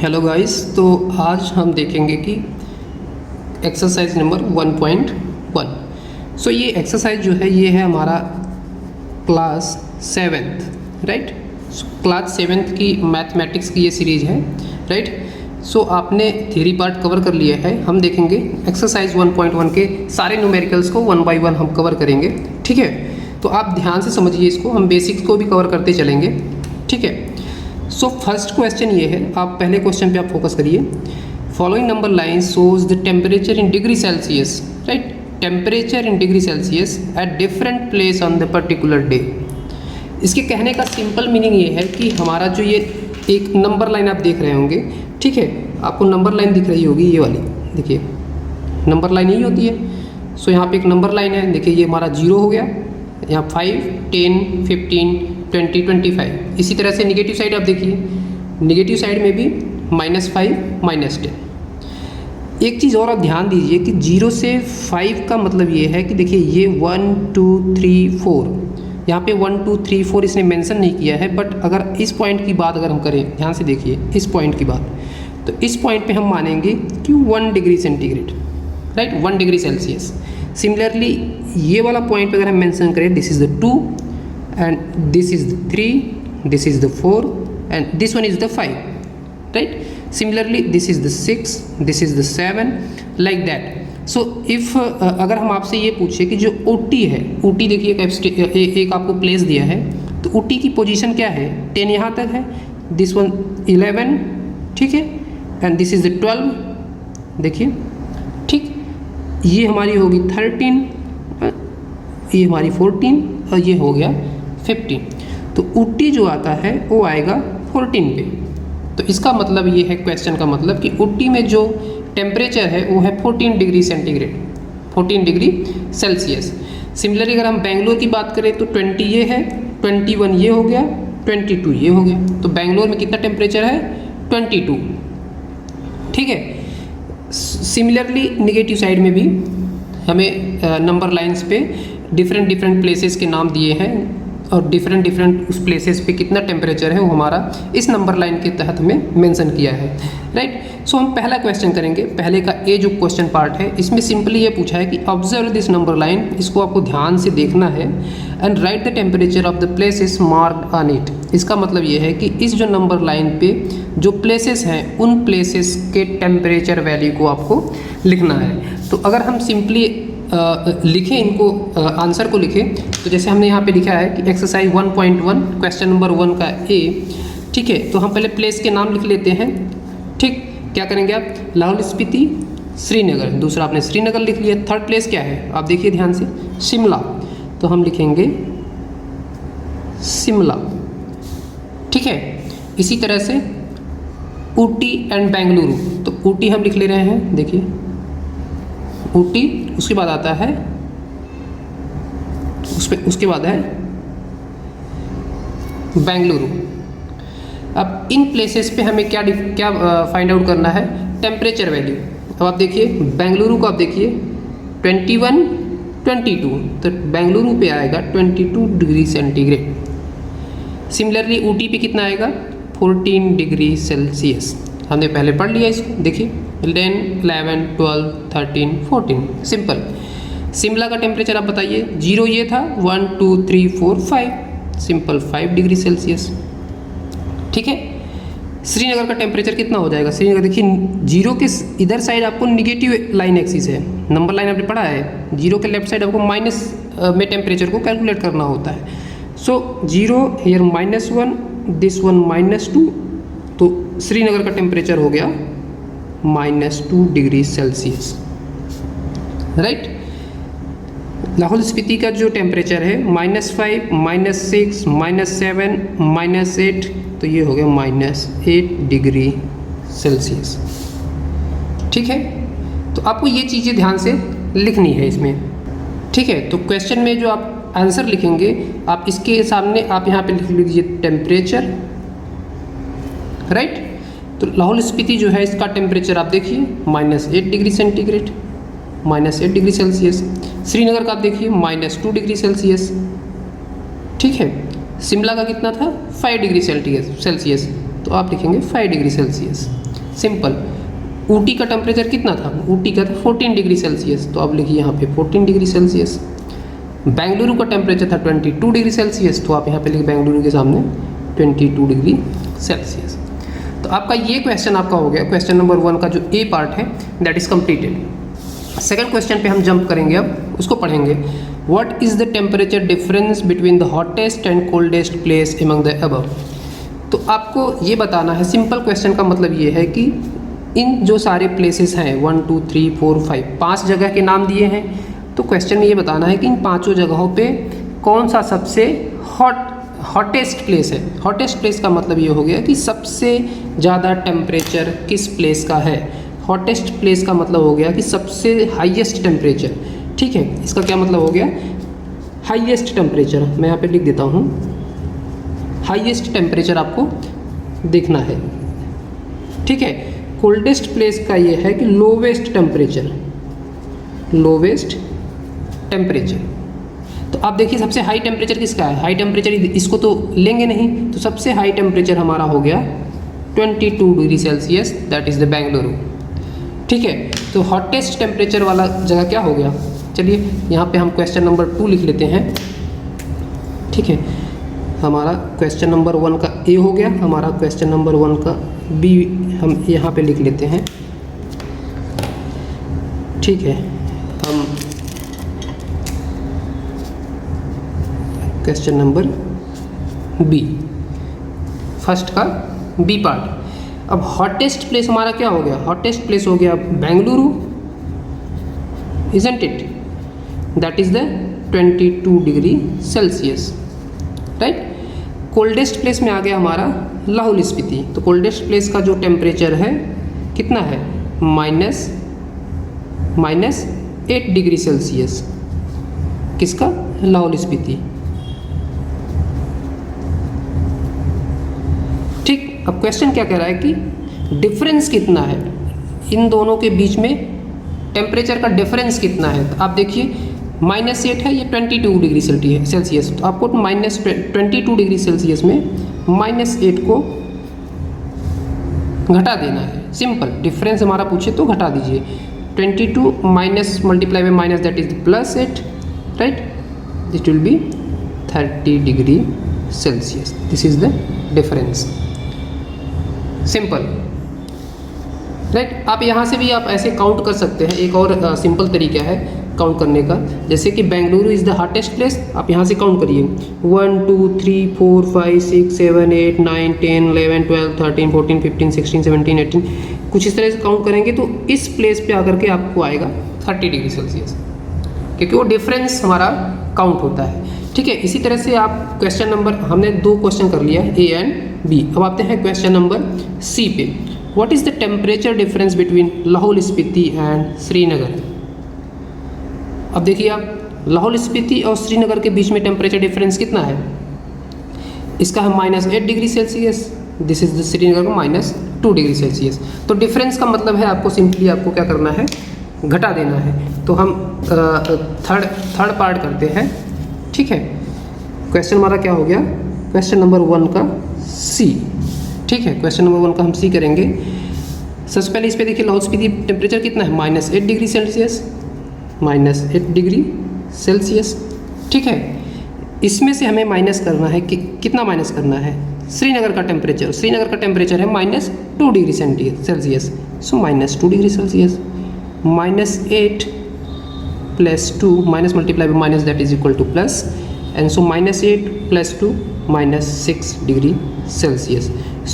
Hello guys, तो आज हम देखेंगे कि एक्सरसाइज नंबर 1.1। सो ये एक्सरसाइज जो है ये है हमारा class 7th, right. Class 7th की मैथमेटिक्स की ये सीरीज़ है, राइट। सो आपने थ्योरी पार्ट कवर कर लिया है। हम देखेंगे एक्सरसाइज 1.1 के सारे न्यूमेरिकल्स को 1 बाय 1 हम कवर करेंगे, ठीक है। तो आप ध्यान से समझिए इसको, हम बेसिक्स को भी कवर करते चलेंगे, ठीक है। सो फर्स्ट क्वेश्चन ये है, आप पहले क्वेश्चन पे आप फोकस करिए। Following number line shows the temperature in degree Celsius, right. Temperature in degree Celsius at different place on the particular day. इसके कहने का सिंपल मीनिंग ये है कि हमारा जो ये एक नंबर लाइन आप देख रहे होंगे, ठीक है। आपको नंबर लाइन दिख रही होगी, ये वाली देखिए, नंबर लाइन यही होती है। सो यहाँ पे एक नंबर लाइन है, देखिए ये हमारा 0 हो गया, यहाँ 5, 10, 15, 20, 25। इसी तरह से निगेटिव साइड आप देखिए, निगेटिव साइड में भी -5, -10। एक चीज़ और आप ध्यान दीजिए कि 0 से 5 का मतलब ये है कि देखिए ये 1, 2, 3, 4, यहाँ पे 1, 2, 3, 4 इसने मेंशन नहीं किया है। बट अगर इस पॉइंट की बात अगर हम करें, ध्यान से देखिए इस पॉइंट की बात, तो इस पॉइंट पे हम मानेंगे कि 1 degree centigrade, right, 1 degree Celsius. Similarly ये वाला पॉइंट अगर हम मेंशन करें, this is the 2 and this is the 3, this is the 4 and this one is the 5, right. Similarly this is the 6, this is the 7, like that. So if अगर हम आपसे ये पूछे कि जो OT है, OT देखिए एक आपको प्लेस दिया है, तो OT की पोजीशन क्या है, 10 यहाँ तक है, this one 11, ठीक है, and this is the 12, देखिए, ठीक। ये हमारी होगी 13, ये हमारी 14 और ये हो गया 15। तो OT जो आता है वो आएगा 14 पे। तो इसका मतलब ये है, क्वेश्चन का मतलब कि OT में जो टेम्परेचर है वो है 14 degree centigrade, 14 degree Celsius. Similarly अगर हम बेंगलोर की बात करें तो 20 ये है, 21 ये हो गया, 22 ये हो गया। तो बेंगलोर में कितना टेम्परेचर है, 22, ठीक है। सिमिलरली निगेटिव साइड में भी हमें नंबर लाइंस पे डिफरेंट प्लेसेस के नाम दिए हैं और डिफरेंट उस प्लेसेस पे कितना टेम्परेचर है वो हमारा इस नंबर लाइन के तहत हमें मेंशन किया है, राइट। सो हम पहला क्वेश्चन करेंगे। पहले का ए जो क्वेश्चन पार्ट है, इसमें सिंपली ये पूछा है कि ऑब्जर्व दिस नंबर लाइन, इसको आपको ध्यान से देखना है, and right the temperature of the places marked on it. इसका मतलब ये है कि इस जो नंबर लाइन पे जो प्लेसेस हैं उन प्लेसेस के टेम्परेचर वैल्यू को आपको लिखना है। तो अगर हम सिंपली लिखें इनको, आंसर को लिखें, तो जैसे हमने यहाँ पे लिखा है कि एक्सरसाइज 1.1 क्वेश्चन नंबर 1 का ए, ठीक है। तो हम पहले प्लेस के नाम लिख लेते हैं, ठीक। क्या करेंगे आप, लाहौल स्पीति, श्रीनगर, दूसरा आपने श्रीनगर लिख लिया। थर्ड प्लेस क्या है आप देखिए ध्यान से, शिमला, तो हम लिखेंगे शिमला, ठीक है। इसी तरह से ऊटी एंड बेंगलुरु, तो ऊटी हम लिख ले रहे हैं, देखिए ऊटी, उसके बाद आता है उसके बाद है बेंगलुरु। अब इन प्लेसेस पे हमें क्या फाइंड आउट करना है, टेम्परेचर वैल्यू। अब आप देखिए बेंगलुरु को आप देखिए 21, 22, तो बेंगलुरु पे आएगा 22 डिग्री सेंटीग्रेड। सिमिलरली ऊटी पे कितना आएगा, 14 डिग्री सेल्सियस। हमने पहले पढ़ लिया इसको, देखिए 10, 11, 12, 13, 14, सिंपल। शिमला का टेम्परेचर आप बताइए, 0 ये था, 1, 2, 3, 4, 5, सिंपल 5 डिग्री सेल्सियस, ठीक है। श्रीनगर का टेम्परेचर कितना हो जाएगा, श्रीनगर देखिए 0 के इधर साइड आपको निगेटिव लाइन एक्सिस है, नंबर लाइन आपने पढ़ा है, 0 के लेफ्ट साइड आपको माइनस में टेम्परेचर को कैलकुलेट करना होता है। सो 0 हियर -1, दिस वन -2, तो श्रीनगर का टेम्परेचर हो गया -2 degree Celsius, right. Lahaul Spiti का जो टेम्परेचर है -5, -6, -7, -8, तो ये हो गया -8 डिग्री सेल्सियस, ठीक है। तो आपको ये चीज़ें ध्यान से लिखनी है इसमें, ठीक है। तो क्वेश्चन में जो आप आंसर लिखेंगे, आप इसके सामने आप यहाँ पे लिख लीजिए टेम्परेचर, राइट। तो लाहौल स्पीति जो है इसका टेम्परेचर आप देखिए -8 degree centigrade, -8 degree Celsius. Srinagar का आप देखिए -2 डिग्री सेल्सियस, ठीक है। शिमला का कितना था, 5 डिग्री सेल्सियस, तो आप लिखेंगे 5 डिग्री सेल्सियस। सिंपल। ऊटी का टेम्परेचर कितना था? ऊटी का था 14 डिग्री सेल्सियस, तो आप लिखिए यहाँ पे 14 डिग्री सेल्सियस। बेंगलुरु का टेम्परेचर था 22 डिग्री सेल्सियस, तो आप यहाँ पे लिखिए बेंगलुरु के सामने 22 डिग्री सेल्सियस। तो आपका ये क्वेश्चन आपका हो गया, क्वेश्चन नंबर 1 का जो ए पार्ट है that is completed. Second question पे हम जंप करेंगे, अब उसको पढ़ेंगे। What is the temperature difference between the hottest and coldest place among the above. तो आपको ये बताना है, सिंपल क्वेश्चन का मतलब ये है कि इन जो सारे प्लेसेस हैं 1 2 3 4 5 5 जगह के नाम दिए हैं, तो क्वेश्चन में ये बताना है कि इन पांचों जगहों पे कौन सा सबसे हॉटेस्ट प्लेस है। हॉटेस्ट प्लेस का मतलब ये हो गया कि सबसे ज़्यादा टेम्परेचर किस प्लेस का है। हॉटेस्ट प्लेस का मतलब हो गया कि सबसे हाईएस्ट टेम्परेचर, ठीक है। इसका क्या मतलब हो गया? हाईएस्ट टेम्परेचर, मैं यहाँ पे लिख देता हूँ, हाईएस्ट टेम्परेचर आपको देखना है, ठीक है। कोल्डेस्ट प्लेस का ये है कि लोवेस्ट टेम्परेचर, लोवेस्ट टेम्परेचर। तो आप देखिए सबसे हाई टेम्परेचर किसका है? हाई टेम्परेचर इसको तो लेंगे नहीं, तो सबसे हाई टेम्परेचर हमारा हो गया 22 degree Celsius, that is the Bengaluru, ठीक है। तो हॉटेस्ट टेम्परेचर वाला जगह क्या हो गया? चलिए यहाँ पे हम क्वेश्चन नंबर 2 लिख लेते हैं, ठीक है। हमारा क्वेश्चन नंबर 1 का ए हो गया, हमारा क्वेश्चन नंबर 1 का बी हम यहाँ पे लिख लेते हैं, ठीक है। हम क्वेश्चन नंबर बी, फर्स्ट का बी पार्ट। अब हॉटेस्ट प्लेस हमारा क्या हो गया? हॉटेस्ट प्लेस हो गया Bengaluru, isn't it, that is the 22 degree Celsius, right. Coldest place में आ गया हमारा लाहौल स्पीति। तो कोल्डेस्ट प्लेस का जो टेम्परेचर है कितना है? -8 डिग्री सेल्सियस, किसका? लाहौल स्पीति, ठीक। अब क्वेश्चन क्या कह रहा है कि डिफरेंस कितना है इन दोनों के बीच में, टेम्परेचर का डिफरेंस कितना है। तो आप देखिए -8 है, ये 22 डिग्री सेल्सियस, तो आपको -22 डिग्री सेल्सियस में -8 को घटा देना है। सिंपल, डिफरेंस हमारा पूछे तो घटा दीजिए। 22 minus multiply by minus, that is +8, right. This will be 30 degree Celsius, this is the difference, simple, right. आप यहाँ से भी आप ऐसे काउंट कर सकते हैं। एक और सिंपल तरीका है काउंट करने का, जैसे कि Bengaluru is the hottest place, आप यहाँ से काउंट करिए 1 2 3 4 5 6 7 8 9 10 11 12 13 14 15 16 17 18, कुछ इस तरह से काउंट करेंगे तो इस प्लेस पे आकर के आपको आएगा 30 डिग्री सेल्सियस, क्योंकि वो डिफरेंस हमारा काउंट होता है, ठीक है। इसी तरह से आप क्वेश्चन नंबर, हमने 2 क्वेश्चन कर लिया ए एंड बी। अब आते हैं क्वेश्चन नंबर सी पे। What is the temperature difference between Lahaul Spiti and Srinagar. अब देखिए आप, लाहौल स्पीति और श्रीनगर के बीच में टेम्परेचर डिफरेंस कितना है? इसका है -8 degree Celsius, this is the Srinagar का -2 डिग्री सेल्सियस। तो डिफरेंस का मतलब है आपको सिंपली आपको क्या करना है? घटा देना है। तो हम थर्ड पार्ट करते हैं, ठीक है। क्वेश्चन हमारा क्या हो गया? क्वेश्चन नंबर 1 का सी, ठीक है। क्वेश्चन नंबर 1 का हम सी करेंगे। सबसे पहले इस पे देखिए लाहौल स्पीति टेम्परेचर कितना है? -8 डिग्री सेल्सियस, -8 डिग्री सेल्सियस, ठीक है। इसमें से हमें माइनस करना है कि कितना माइनस करना है? श्रीनगर का टेम्परेचर। श्रीनगर का टेम्परेचर है -2 degree Celsius, so -2 degree Celsius, -8 + 2 minus multiply by minus, that is equal to plus, and so -8 + 2 -6 degree Celsius.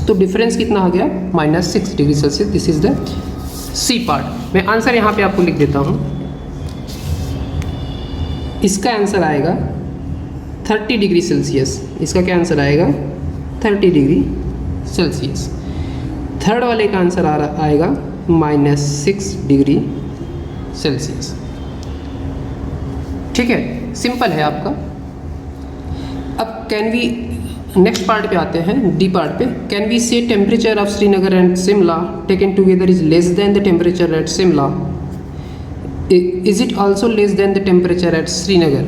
तो डिफरेंस कितना आ गया? -6 degree Celsius. This is the C part. मैं आंसर यहाँ पे आपको लिख देता हूँ। इसका आंसर आएगा 30 डिग्री सेल्सियस। इसका क्या आंसर आएगा? 30 डिग्री सेल्सियस। थर्ड वाले का आंसर आएगा -6 डिग्री सेल्सियस, ठीक है। सिंपल है आपका। अब कैन वी, नेक्स्ट पार्ट पे आते हैं, डी पार्ट पे। Can we say temperature of Srinagar and Shimla taken together is less than the temperature at Shimla, is it also less than the temperature at Srinagar.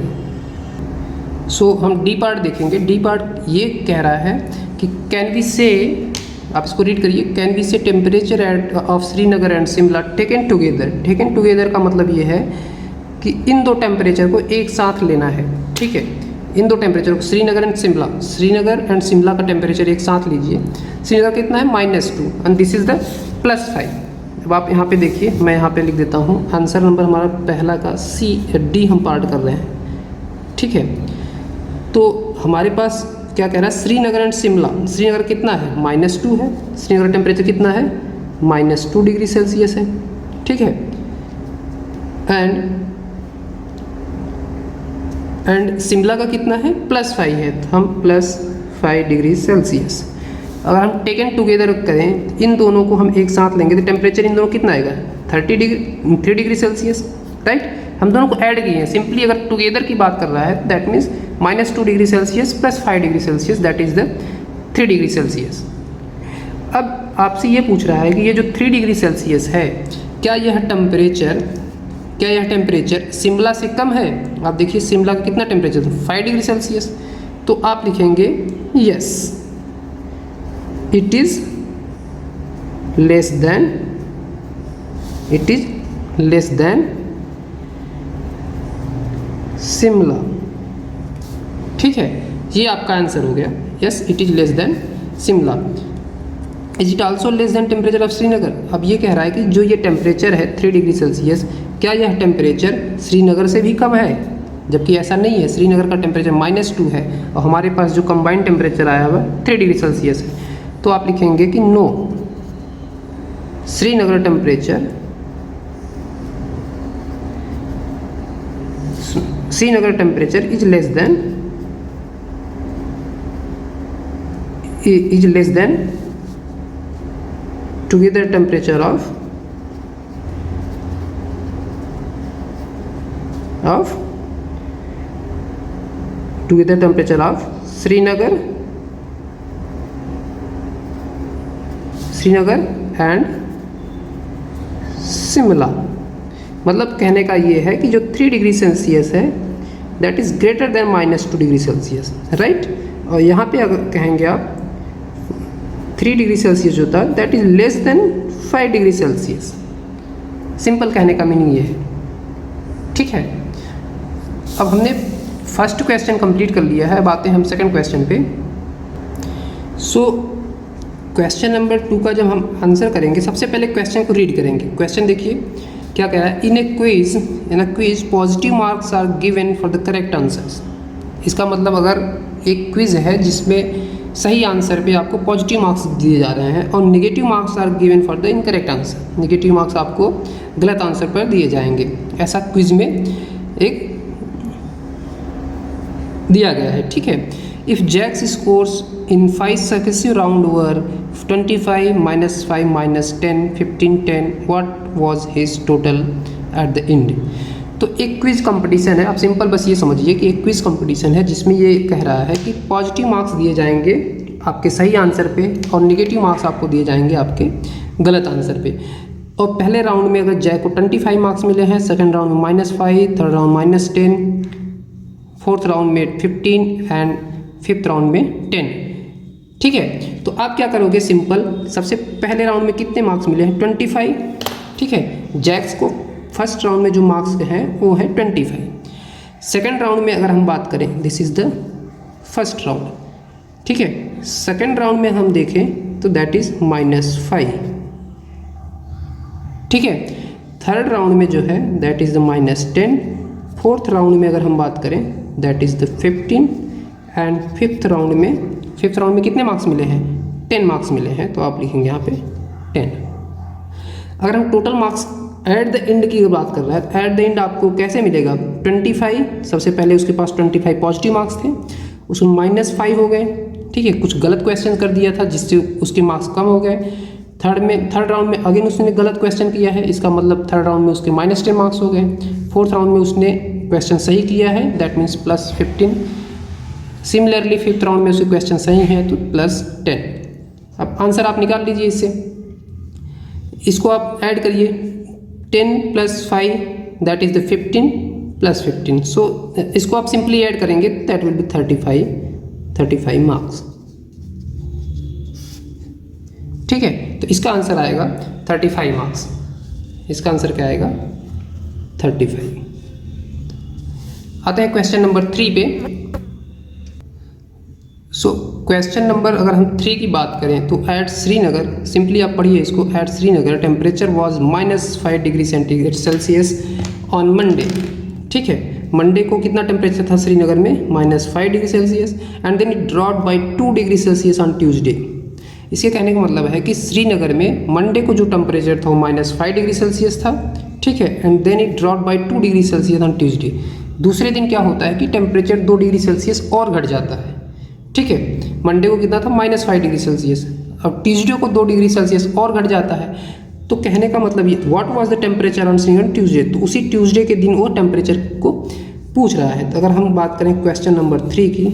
So हम डी पार्ट देखेंगे। D part ये कह रहा है कि कैन वी से आप इसको रीड करिए, कैन बी से temperature at of Srinagar and Shimla taken together. Taken together का मतलब ये है कि इन दो टेम्परेचर को एक साथ लेना है, ठीक है। इन दो टेम्परेचर को श्रीनगर एंड शिमला, श्रीनगर एंड शिमला का टेम्परेचर एक साथ लीजिए। श्रीनगर कितना है -2 एंड दिस इज द +5। अब आप यहाँ पे देखिए, मैं यहाँ पे लिख देता हूँ आंसर नंबर हमारा पहला का D हम पार्ट कर रहे हैं, ठीक है। तो हमारे पास क्या कह रहा है, श्रीनगर एंड शिमला। श्रीनगर कितना है, -2 है, श्रीनगर टेम्परेचर कितना है, -2 डिग्री सेल्सियस है, ठीक है। एंड शिमला का कितना है, +5 है, तो हम +5 डिग्री सेल्सियस। अगर हम टेकन टुगेदर करें, इन दोनों को हम एक साथ लेंगे तो टेम्परेचर इन दोनों कितना आएगा, 3 डिग्री सेल्सियस, राइट। हम दोनों को ऐड किए हैं, सिंपली अगर टुगेदर की बात कर रहा है that means -2 degree Celsius +5 degree Celsius, that is the 3 degree Celsius. अब आपसे ये पूछ रहा है कि ये जो 3 डिग्री सेल्सियस है, क्या यह टेम्परेचर शिमला से कम है। आप देखिए शिमला का कितना टेम्परेचर है, 5 डिग्री सेल्सियस। तो आप लिखेंगे yes, it is less then Shimla, ठीक है। ये आपका आंसर हो गया, yes it is less then Shimla. Is it also less then temperature of Srinagar. अब ये कह रहा है कि जो ये टेम्परेचर है 3 डिग्री सेल्सियस, क्या यह टेम्परेचर श्रीनगर से भी कम है, जबकि ऐसा नहीं है। श्रीनगर का टेम्परेचर -2 है और हमारे पास जो कंबाइंड टेम्परेचर आया हुआ 3 डिग्री सेल्सियस है। तो आप लिखेंगे कि no, Srinagar temperature is less than together temperature of Srinagar and Shimla. मतलब कहने का ये है कि जो 3 डिग्री सेल्सियस है that is greater than -2 degree Celsius, right. और यहाँ पे अगर कहेंगे आप 3 डिग्री सेल्सियस जो था that is less than 5 degree Celsius. Simple कहने का मीनिंग ये है, ठीक है। अब हमने फर्स्ट क्वेश्चन कंप्लीट कर लिया है, अब आते हैं हम सेकंड क्वेश्चन पे। सो क्वेश्चन नंबर 2 का जब हम आंसर करेंगे, सबसे पहले क्वेश्चन को रीड करेंगे। क्वेश्चन देखिए क्या कह रहा है, in a quiz positive marks are given for the correct answers. इसका मतलब अगर एक क्विज है जिसमें सही आंसर पे आपको पॉजिटिव मार्क्स दिए जा रहे हैं और negative marks are given for the incorrect answer, negative marks आपको गलत आंसर पर दिए जाएंगे, ऐसा क्विज में एक दिया गया है, ठीक है। If Jacks scores in 5 successive round were 25 -5 -10 15 10 what was his total at the end. तो एक क्विज कंपटीशन है, आप सिंपल बस ये समझिए कि एक क्विज कंपटीशन है जिसमें ये कह रहा है कि पॉजिटिव मार्क्स दिए जाएंगे आपके सही आंसर पे और नेगेटिव मार्क्स आपको दिए जाएंगे आपके गलत आंसर पे। और पहले राउंड में अगर जैक को 25 मार्क्स मिले हैं, सेकंड राउंड में -5, थर्ड राउंड -10, फोर्थ राउंड में 15 एंड फिफ्थ राउंड में 10, ठीक है। तो आप क्या करोगे, सिंपल सबसे पहले राउंड में कितने मार्क्स मिले हैं 25, ठीक है। जैक्स को फर्स्ट राउंड में जो मार्क्स हैं वो है 25। सेकेंड राउंड में अगर हम बात करें, this is the first round, ठीक है। सेकेंड राउंड में हम देखें तो दैट इज़ -5, ठीक है। थर्ड राउंड में जो है that is the -10। Fourth round में अगर हम बात करें that is the 15 and fifth round में कितने मार्क्स मिले हैं 10 मार्क्स मिले हैं, तो आप लिखेंगे यहाँ पे 10। अगर हम total marks eight the and की बात कर रहा है तो एट द एंड आपको कैसे मिलेगा 25, सबसे पहले उसके पास 25 पॉजिटिव मार्क्स थे, उसमें -5 हो गए, ठीक है। कुछ गलत क्वेश्चन कर दिया था जिससे उसके मार्क्स कम हो गए। थर्ड राउंड में अगेन उसने गलत क्वेश्चन किया है, इसका मतलब थर्ड राउंड में उसके -10 मार्क्स हो गए। फोर्थ राउंड में उसने क्वेश्चन सही किया है, that means +15। Similarly fifth round में उसके क्वेश्चन सही है तो +10। अब आंसर आप निकाल लीजिए इससे, इसको आप ऐड करिए 10 + 5 दैट इज़ द 15 + 15। सो इसको आप सिंपली ऐड करेंगे दैट विल बी 35 मार्क्स। तो इसका आंसर आएगा 35 मार्क्स। इसका आंसर क्या आएगा 35। आते हैं क्वेश्चन नंबर 3 पे। क्वेश्चन नंबर अगर हम 3 की बात करें तो एट श्रीनगर, सिंपली आप पढ़िए इसको, at Srinagar temperature was -5 degree centigrade Celsius on Monday. ठीक है, मंडे को कितना टेम्परेचर था श्रीनगर में, -5 degree Celsius, and then it drop by 2 degree Celsius on Tuesday. इसके कहने का मतलब है कि श्रीनगर में मंडे को जो टेम्परेचर था वो -5 डिग्री सेल्सियस था। ठीक है, and then it drop by 2 degree Celsius on Tuesday. दूसरे दिन क्या होता है कि टेम्परेचर 2 डिग्री सेल्सियस और घट जाता है। ठीक है, मंडे को कितना था -5 डिग्री सेल्सियस, अब ट्यूसडे को 2 डिग्री सेल्सियस और घट जाता है। तो कहने का मतलब ये what was the temperature on Srinagar Tuesday, तो उसी ट्यूसडे के दिन वो टेम्परेचर को पूछ रहा है। तो अगर हम बात करें क्वेश्चन नंबर 3 की,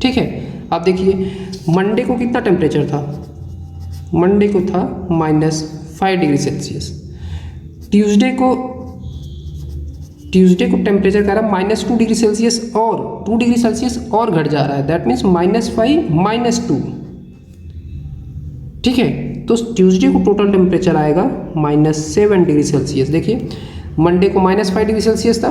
ठीक है, आप देखिए मंडे को कितना टेम्परेचर था, मंडे को था -5 डिग्री सेल्सियस। ट्यूसडे को टेम्परेचर कह रहा है -2 डिग्री सेल्सियस और 2 डिग्री सेल्सियस और घट जा रहा है, दैट मीन्स -5 -2। ठीक है, तो ट्यूसडे को टोटल टेम्परेचर आएगा -7 डिग्री सेल्सियस। देखिए मंडे को -5 डिग्री सेल्सियस था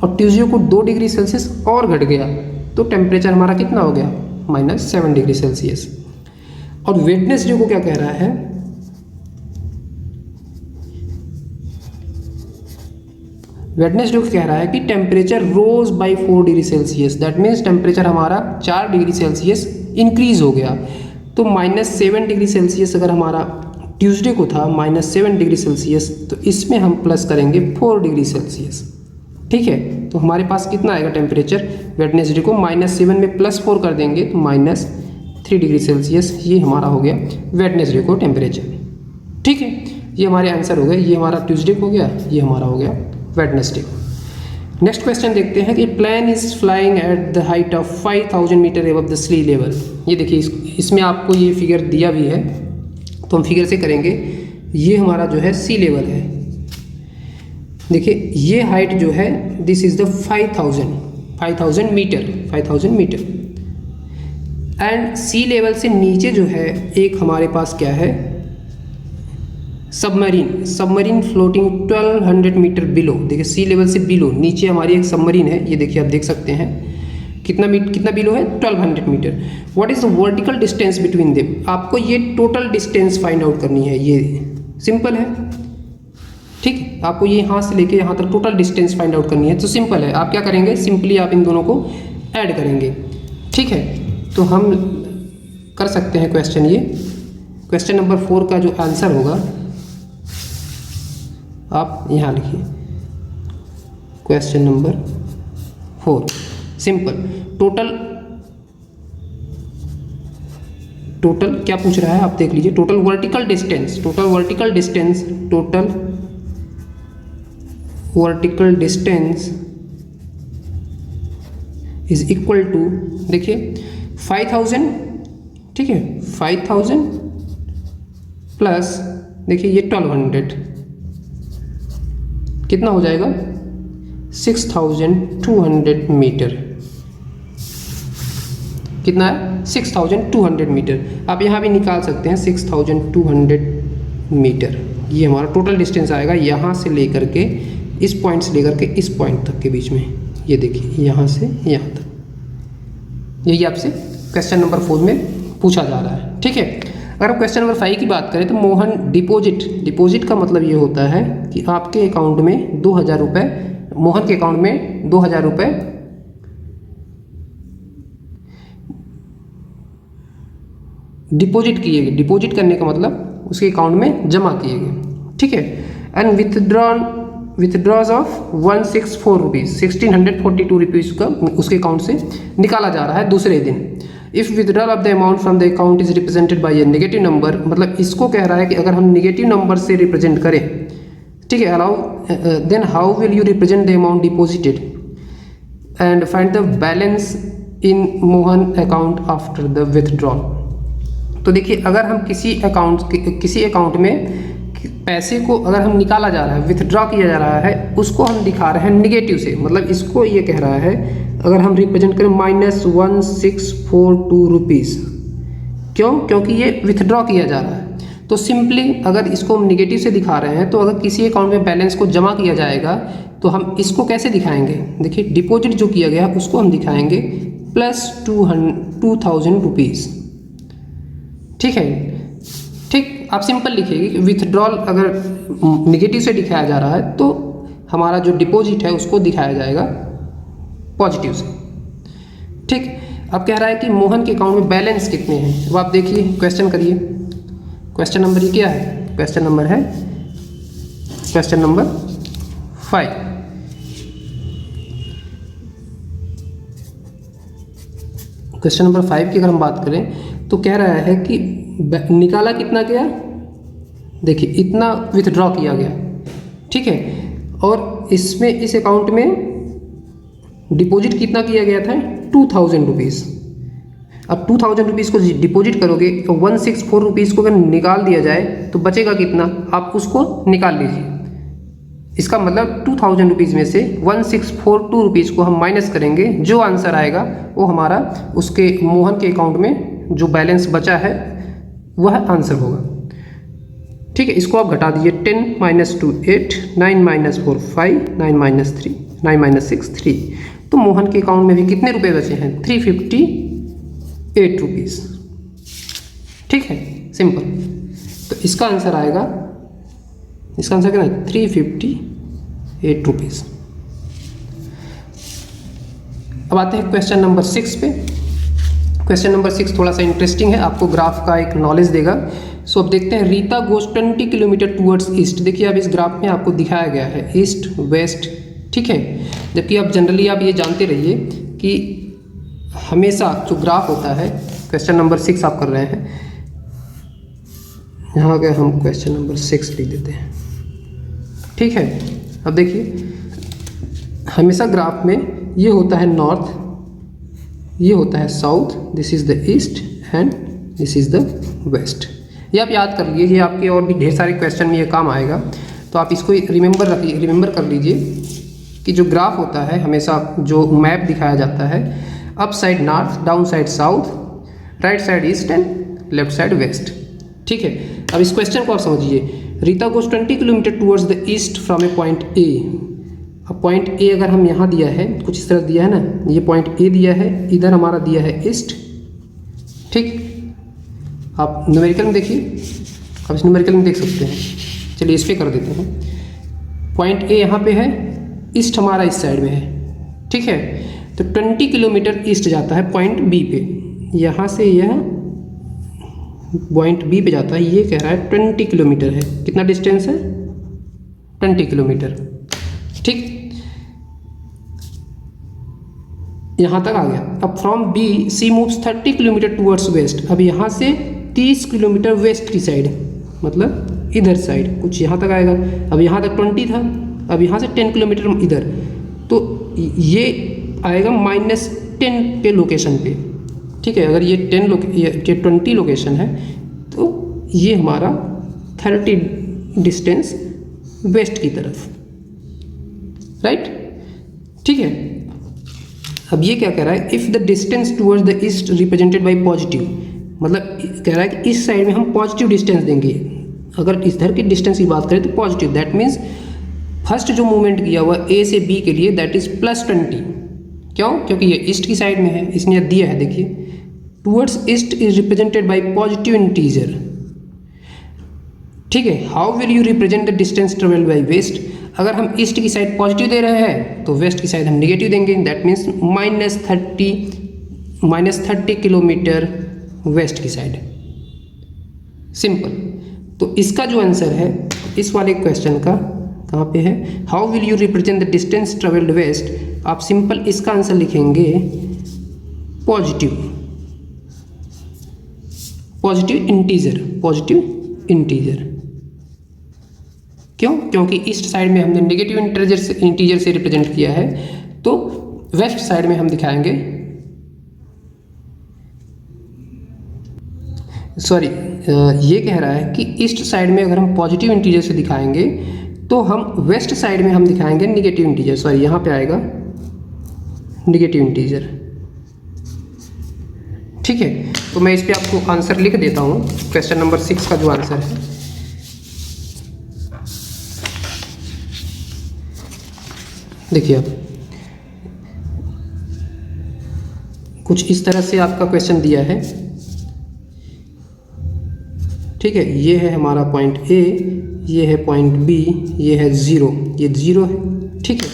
और ट्यूसडे को 2 डिग्री सेल्सियस और घट गया, तो टेम्परेचर हमारा कितना हो गया -7 डिग्री सेल्सियस। और वेडनेसडे को क्या कह रहा है, वेडनेसडे को कह रहा है कि temperature rose by 4 degree Celsius, that means temperature हमारा 4 डिग्री सेल्सियस इंक्रीज हो गया। तो -7 डिग्री सेल्सियस अगर हमारा ट्यूसडे को था -7 डिग्री सेल्सियस, तो इसमें हम प्लस करेंगे 4 डिग्री सेल्सियस। ठीक है, तो हमारे पास कितना आएगा टेम्परेचर वेडनेसडे को, -7 में +4 कर देंगे तो -3 डिग्री सेल्सियस, ये हमारा हो गया वेडनेसडे को टेम्परेचर। ठीक है, ये हमारे आंसर हो गए, ये हमारा ट्यूसडे को हो गया, ये हमारा हो गया वेडनेसडे को। नेक्स्ट क्वेश्चन देखते हैं कि plane is flying at the height of 5000 metre above the sea level. ये देखिए इसमें आपको ये फिगर दिया भी है, तो हम फिगर से करेंगे। ये हमारा जो है सी लेवल है, देखिए ये हाइट जो है this is the 5000 metre and sea level से नीचे जो है एक हमारे पास क्या है सबमरीन फ्लोटिंग 1200 मीटर बिलो। देखिए सी लेवल से बिलो नीचे हमारी एक सबमरीन है, ये देखिए आप देख सकते हैं कितना बिलो है 1200 metre. What is the vertical distance between them, आपको ये टोटल डिस्टेंस फाइंड आउट करनी है, ये सिंपल है। ठीक है, आपको ये यहाँ से लेके यहाँ तक टोटल डिस्टेंस फाइंड आउट करनी है, तो सिंपल है, आप क्या करेंगे सिंपली आप इन दोनों को ऐड करेंगे। ठीक है, तो हम कर सकते हैं क्वेश्चन, ये क्वेश्चन नंबर 4 का जो आंसर होगा आप यहाँ लिखिए, क्वेश्चन नंबर 4 सिंपल। टोटल क्या पूछ रहा है आप देख लीजिए, total vertical distance is equal to, देखिए 5000, ठीक है 5000 प्लस देखिए ये 1200 कितना हो जाएगा 6200 मीटर, कितना है 6200 मीटर। आप यहाँ भी निकाल सकते हैं 6200 मीटर, ये हमारा टोटल डिस्टेंस आएगा यहाँ से लेकर के इस पॉइंट से लेकर के इस पॉइंट तक के बीच में, ये देखिए यहाँ से यहाँ तक। यही आपसे क्वेश्चन नंबर 4 में पूछा जा रहा है। ठीक है, अगर हम क्वेश्चन नंबर 5 की बात करें तो मोहन डिपॉजिट का मतलब ये होता है कि आपके अकाउंट में 2000 रुपये, मोहन के अकाउंट में 2000 रुपये डिपॉजिट किए गए। डिपॉजिट करने का मतलब उसके अकाउंट में जमा किए गए। ठीक है, एंड विथड्रॉज ऑफ 164 रुपीज़ 1642 रुपीज़ का उसके अकाउंट से निकाला जा रहा है दूसरे दिन। If withdrawal of the amount from the account is represented bye A negative number, मतलब इसको कह रहा है कि अगर हम नेगेटिव नंबर से रिप्रेजेंट करें, ठीक है, then how will you represent the amount deposited and find the balance in Mohan account after the withdrawal. तो देखिए अगर हम किसी अकाउंट में पैसे को अगर हम निकाला जा रहा है, विथड्रॉ किया जा रहा है, उसको हम दिखा रहे हैं निगेटिव से, मतलब इसको ये कह रहा है अगर हम रिप्रेजेंट करें -1642 रुपीज़, क्यों? क्योंकि ये विथड्रॉ किया जा रहा है। तो सिंपली अगर इसको हम निगेटिव से दिखा रहे हैं तो अगर किसी अकाउंट में बैलेंस को जमा किया जाएगा तो हम इसको कैसे दिखाएंगे? देखिए डिपॉजिट जो किया गया उसको हम दिखाएंगे +2,000 रुपीज़। ठीक है, ठीक, आप सिंपल लिखिए कि विथड्रॉल अगर निगेटिव से दिखाया जा रहा है तो हमारा जो डिपॉजिट है उसको दिखाया जाएगा पॉजिटिव से। ठीक, अब कह रहा है कि मोहन के अकाउंट में बैलेंस कितने हैं, वो आप देखिए, क्वेश्चन करिए। क्वेश्चन नंबर ये क्या है? क्वेश्चन नंबर है क्वेश्चन नंबर 5। क्वेश्चन नंबर 5 की अगर हम बात करें तो कह रहा है कि निकाला कितना गया, देखिए इतना विथड्रॉ किया गया। ठीक है, और इसमें इस अकाउंट में डिपॉजिट कितना किया गया था? 2,000 रुपीज़। अब 2,000 रुपीज़ को डिपॉजिट करोगे तो 164 रुपीज़ को अगर निकाल दिया जाए तो बचेगा कितना, आप उसको निकाल लीजिए। इसका मतलब 2,000 रुपीज़ में से 1,642 रुपीज़ को हम माइनस करेंगे, जो आंसर आएगा वो हमारा उसके मोहन के अकाउंट में जो बैलेंस बचा है वह आंसर होगा। ठीक है, इसको आप घटा दीजिए। 10 - 2 8, 9 - 4 5, 9 - 3 9 - 6 3। तो मोहन के अकाउंट में भी कितने रुपए बचे हैं? 358 रुपीज़। ठीक है, सिंपल। तो इसका आंसर आएगा, इसका आंसर कितना है? 358 रुपीज़। अब आते हैं क्वेश्चन नंबर 6 पे। क्वेश्चन नंबर 6 थोड़ा सा इंटरेस्टिंग है, आपको ग्राफ का एक नॉलेज देगा। सो अब देखते हैं। Rita goes 20 kilometre towards east. देखिए अब इस ग्राफ में आपको दिखाया गया है ईस्ट वेस्ट। ठीक है, जबकि अब जनरली आप ये जानते रहिए कि हमेशा जो ग्राफ होता है, क्वेश्चन नंबर 6 आप कर रहे हैं, यहाँ के हम क्वेश्चन नंबर 6 लिख देते हैं। ठीक है, अब देखिए हमेशा ग्राफ में ये होता है नॉर्थ, ये होता है south, this is the east and this is the west. ये आप याद कर लीजिए, ये आपके और भी ढेर सारे क्वेश्चन में ये काम आएगा। तो आप इसको रिमेंबर कर लीजिए कि जो ग्राफ होता है हमेशा जो मैप दिखाया जाता है, up side north, down side south, right side east and left side west. ठीक है, अब इस क्वेश्चन को आप समझिए। Rita goes 20 kilometre towards the east from A point A. अब पॉइंट ए अगर हम यहाँ दिया है, कुछ इस तरह दिया है ना, ये पॉइंट ए दिया है, इधर हमारा दिया है ईस्ट। ठीक, आप न्यूमेरिकल में देखिए, आप इस न्यूमेरिकल में देख सकते हैं। चलिए इस पर कर देते हैं। पॉइंट ए यहाँ पे है, ईस्ट हमारा इस साइड में है। ठीक है, तो 20 किलोमीटर ईस्ट जाता है पॉइंट बी पे। यहाँ से यह पॉइंट बी पे जाता है, ये कह रहा है 20 किलोमीटर है। कितना डिस्टेंस है? 20 किलोमीटर। ठीक, यहाँ तक आ गया। अब from B C moves 30 kilometre towards west. अब यहाँ से 30 किलोमीटर वेस्ट की साइड, मतलब इधर साइड कुछ यहाँ तक आएगा। अब यहाँ तक 20 था, अब यहाँ से 10 किलोमीटर इधर, तो ये आएगा -10 पे लोकेशन पे। ठीक है, अगर ये 20 लोकेशन है तो ये हमारा 30 डिस्टेंस वेस्ट की तरफ, राइट। ठीक है, अब ये क्या कह रहा है? If the distance towards the east represented by positive, मतलब कह रहा है कि इस साइड में हम पॉजिटिव डिस्टेंस देंगे। अगर इधर की डिस्टेंस की बात करें तो पॉजिटिव, दैट मीन्स फर्स्ट जो मूवमेंट किया हुआ ए से बी के लिए दैट इज़ +20। क्यों? क्योंकि ये ईस्ट की साइड में है, इसने दिया है। देखिए towards east is represented by positive integer. ठीक है, how will you represent the distance travelled by west? अगर हम ईस्ट की साइड पॉजिटिव दे रहे हैं तो वेस्ट की साइड हम नेगेटिव देंगे, दैट मीन्स -30 किलोमीटर वेस्ट की साइड। सिंपल। तो इसका जो आंसर है इस वाले क्वेश्चन का कहाँ पे है? How will you represent the distance travelled west? आप सिंपल इसका आंसर लिखेंगे पॉजिटिव इंटीजर। क्यों? क्योंकि ईस्ट साइड में हमने नेगेटिव इंटीजर से रिप्रेजेंट किया है, तो वेस्ट साइड में हम दिखाएंगे, ये कह रहा है कि ईस्ट साइड में अगर हम पॉजिटिव इंटीजर से दिखाएंगे तो हम वेस्ट साइड में हम दिखाएंगे नेगेटिव इंटीजर। यहाँ पे आएगा नेगेटिव इंटीजर। ठीक है, तो मैं इस पर आपको आंसर लिख देता हूँ। क्वेश्चन नंबर 6 का जो आंसर है, देखिए आप कुछ इस तरह से आपका क्वेश्चन दिया है। ठीक है, ये है हमारा पॉइंट ए, ये है पॉइंट बी, ये है ज़ीरो, ये ज़ीरो है। ठीक है,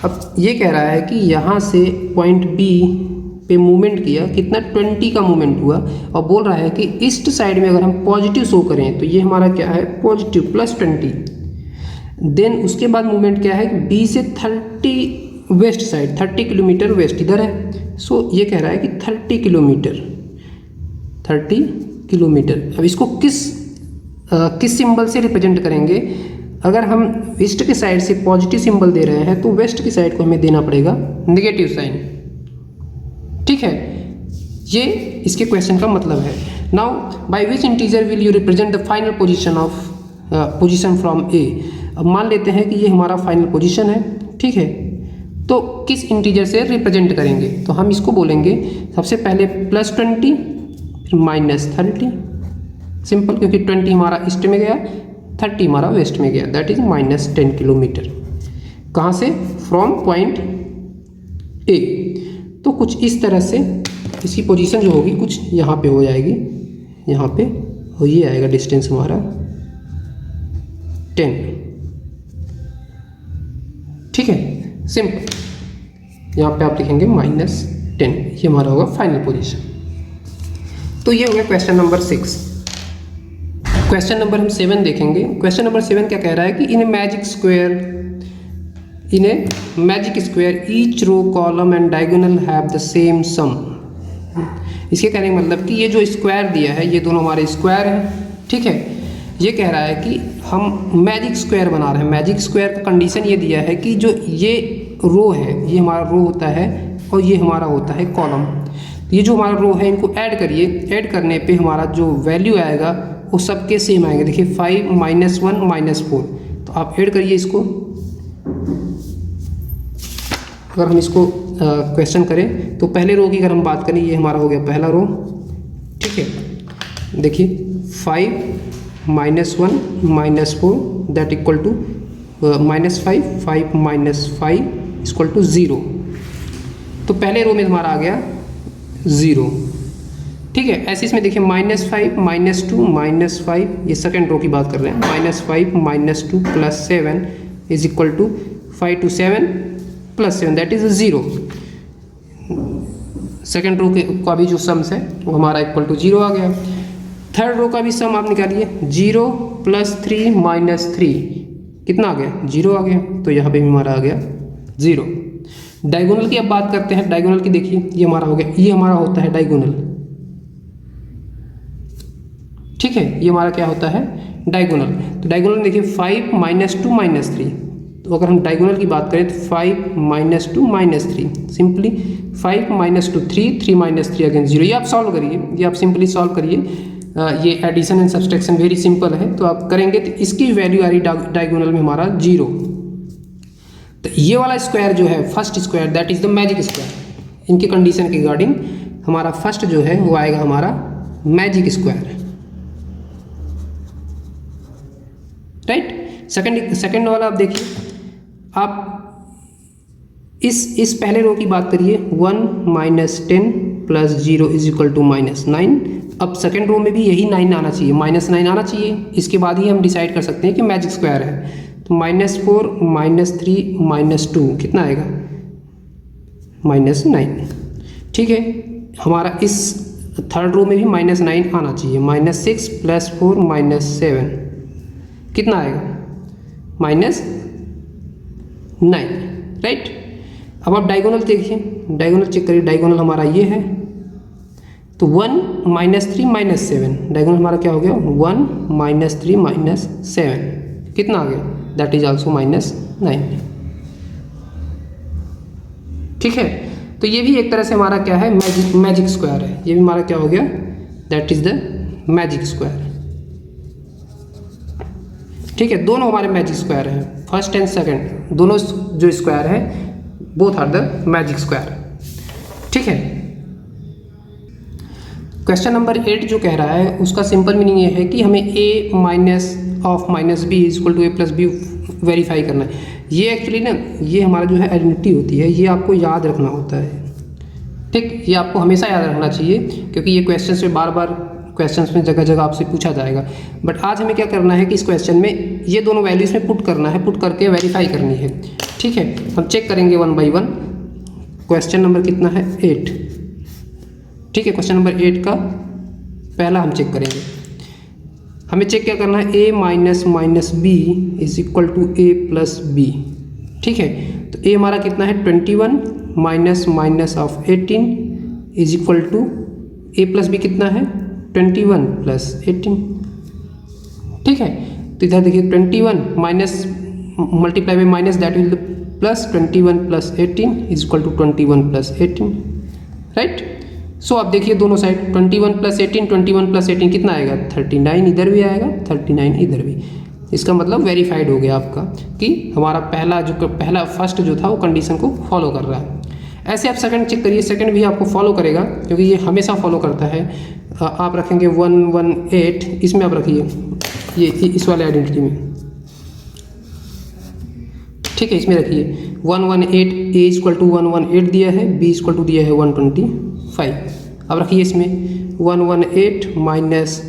अब ये कह रहा है कि यहाँ से पॉइंट बी पे मूवमेंट किया, कितना 20 का मूवमेंट हुआ, और बोल रहा है कि ईस्ट साइड में अगर हम पॉजिटिव शो करें तो ये हमारा क्या है, पॉजिटिव +20। देन उसके बाद मूवमेंट क्या है कि बी से 30 वेस्ट साइड, 30 किलोमीटर वेस्ट इधर है। सो ये कह रहा है कि 30 किलोमीटर, 30 किलोमीटर। अब इसको किस सिंबल से रिप्रेजेंट करेंगे? अगर हम ईस्ट के साइड से पॉजिटिव सिंबल दे रहे हैं तो वेस्ट की साइड को हमें देना पड़ेगा नेगेटिव साइन। ठीक है, ये इसके क्वेश्चन का मतलब है। Now by which integer will you represent the final position from A. अब मान लेते हैं कि ये हमारा फाइनल पोजीशन है। ठीक है, तो किस इंटीजर से रिप्रेजेंट करेंगे? तो हम इसको बोलेंगे सबसे पहले +20 फिर -30, सिंपल, क्योंकि 20 हमारा ईस्ट में गया, 30 हमारा वेस्ट में गया, दैट इज -10 किलोमीटर। कहाँ से? From point A. तो कुछ इस तरह से इसकी पोजीशन जो होगी कुछ यहाँ पे हो जाएगी, यहाँ पे, और ये आएगा डिस्टेंस हमारा 10। ठीक है, सिंपल। यहाँ पे आप लिखेंगे -10, ये हमारा होगा फाइनल पोजीशन। तो ये हो गया क्वेश्चन नंबर 6। क्वेश्चन नंबर हम 7 देखेंगे। क्वेश्चन नंबर 7 क्या कह रहा है कि in a magic square each row column and diagonal have the same sum. इसके कहने का मतलब कि ये जो स्क्वायर दिया है, ये दोनों हमारे स्क्वायर हैं। ठीक है, ये कह रहा है कि हम मैजिक स्क्वायर बना रहे हैं। मैजिक स्क्वायर का कंडीशन ये दिया है कि जो ये रो है, ये हमारा रो होता है और ये हमारा होता है कॉलम। तो ये जो हमारा रो है, इनको ऐड करिए, ऐड करने पे हमारा जो वैल्यू आएगा वो सबके सेम आएंगे। देखिए 5 -1 -4, तो आप ऐड करिए इसको। अगर हम इसको क्वेश्चन करें तो पहले रो की अगर हम बात करें, ये हमारा हो गया पहला रो। ठीक है, देखिए 5 -1 -4 that equal to -5, 5 -5 equal to 0। तो पहले रो में हमारा आ गया 0। ठीक है, ऐसे इसमें देखिए -5 -2 -5, ये सेकेंड रो की बात कर रहे हैं। -5 -2 + 7 is equal to 5 to 7 + 7 that is 0। Second row का भी जो सम्स है वो हमारा इक्वल टू 0 आ गया। थर्ड रो का भी सम आप निकालिए, 0 + 3 -3 कितना आ गया? 0 आ गया। तो यहाँ पे भी हमारा आ गया 0। डायगोनल की अब बात करते हैं। डायगोनल की देखिए, ये हमारा हो गया, ये हमारा होता है डायगोनल। ठीक है, ये हमारा क्या होता है? डायगोनल। तो डायगोनल देखिए 5 -2 -3, तो अगर हम डायगोनल की बात करें तो 5 -2 -3, सिंपली 5 -2 3 3 -3 अगेन 0। ये आप सॉल्व करिए, ये आप सिंपली सॉल्व करिए। ये addition and subtraction very simple है, तो आप करेंगे तो इसकी वैल्यू आ रही डायगोनल में हमारा 0। तो ये वाला स्क्वायर जो है, first square, that is the magic square. इनके कंडीशन के रिगार्डिंग हमारा फर्स्ट जो है वो आएगा हमारा मैजिक स्क्वायर, राइट। सेकंड वाला आप देखिए, आप इस पहले रो की बात करिए, 1 -10 + 0 इज इक्वल टू -9। अब सेकंड रो में भी यही 9 आना चाहिए, -9 आना चाहिए। इसके बाद ही हम डिसाइड कर सकते हैं कि मैजिक स्क्वायर है। तो -4 -3 -2 कितना आएगा? -9। ठीक है, हमारा इस थर्ड रो में भी -9 आना चाहिए। -6 + 4 -7 कितना आएगा? -9, राइट। अब आप डायगोनल देखिए, डायगोनल चेक करिए। डायगोनल हमारा ये है, तो 1 -3 -7, डायगोनल हमारा क्या हो गया? 1 -3 -7 कितना आ गया? That is also -9। ठीक है, तो ये भी एक तरह से हमारा क्या है? मैजिक स्क्वायर है। ये भी हमारा क्या हो गया? That is the magic square. ठीक है, दोनों हमारे मैजिक स्क्वायर हैं, फर्स्ट एंड सेकंड दोनों जो स्क्वायर है both are the magic square. ठीक है, क्वेश्चन नंबर 8 जो कह रहा है उसका सिंपल मीनिंग ये है कि हमें a minus of minus B is equal to A plus B verify करना है। ये एक्चुअली ना ये हमारा जो है आइडेंटिटी होती है, ये आपको याद रखना होता है, ठीक। ये आपको हमेशा याद रखना चाहिए क्योंकि ये क्वेश्चन से बार बार क्वेश्चंस में जगह जगह आपसे पूछा जाएगा। बट आज हमें क्या करना है कि इस क्वेश्चन में ये दोनों वैल्यूज में पुट करना है, पुट करके वेरीफाई करनी है, ठीक है। हम चेक करेंगे 1 बाई 1। क्वेश्चन नंबर कितना है 8, ठीक है। क्वेश्चन नंबर 8 का पहला हम चेक करेंगे। हमें चेक क्या करना है, a minus minus B is equal to A plus B, ठीक है। तो a हमारा कितना है 21 minus minus of 18 is equal to A plus B कितना है 21 प्लस 18, ठीक है। तो इधर देखिए 21 minus multiply by minus that will plus 21 plus 18 is equal to 21 plus 18, right. So आप देखिए दोनों साइड 21 प्लस 18, 21 प्लस 18 कितना आएगा 39, इधर भी आएगा 39 इधर भी। इसका मतलब वेरीफाइड हो गया आपका कि हमारा पहला फर्स्ट जो था वो कंडीशन को फॉलो कर रहा है। ऐसे आप सेकंड चेक करिए, सेकंड भी आपको फॉलो करेगा क्योंकि ये हमेशा फॉलो करता है। आप रखेंगे 118, इसमें आप रखिए ये इस वाले आइडेंटिटी में, ठीक है। इसमें रखिए 118 ए इक्वल टू 118 दिया है, बी इक्वल टू दिया है 125। अब रखिए इसमें 118 minus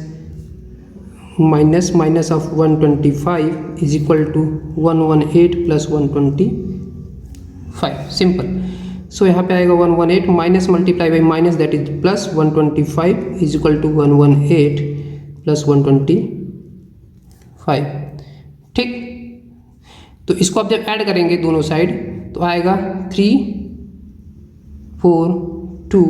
minus minus of 125 is equal to 118 plus 125, simple. So यहाँ पे आएगा 118 minus multiply by minus that is plus 125 is equal to 118 plus 125, ठीक। तो इसको आप जब ऐड करेंगे दोनों साइड तो आएगा 3 4 2,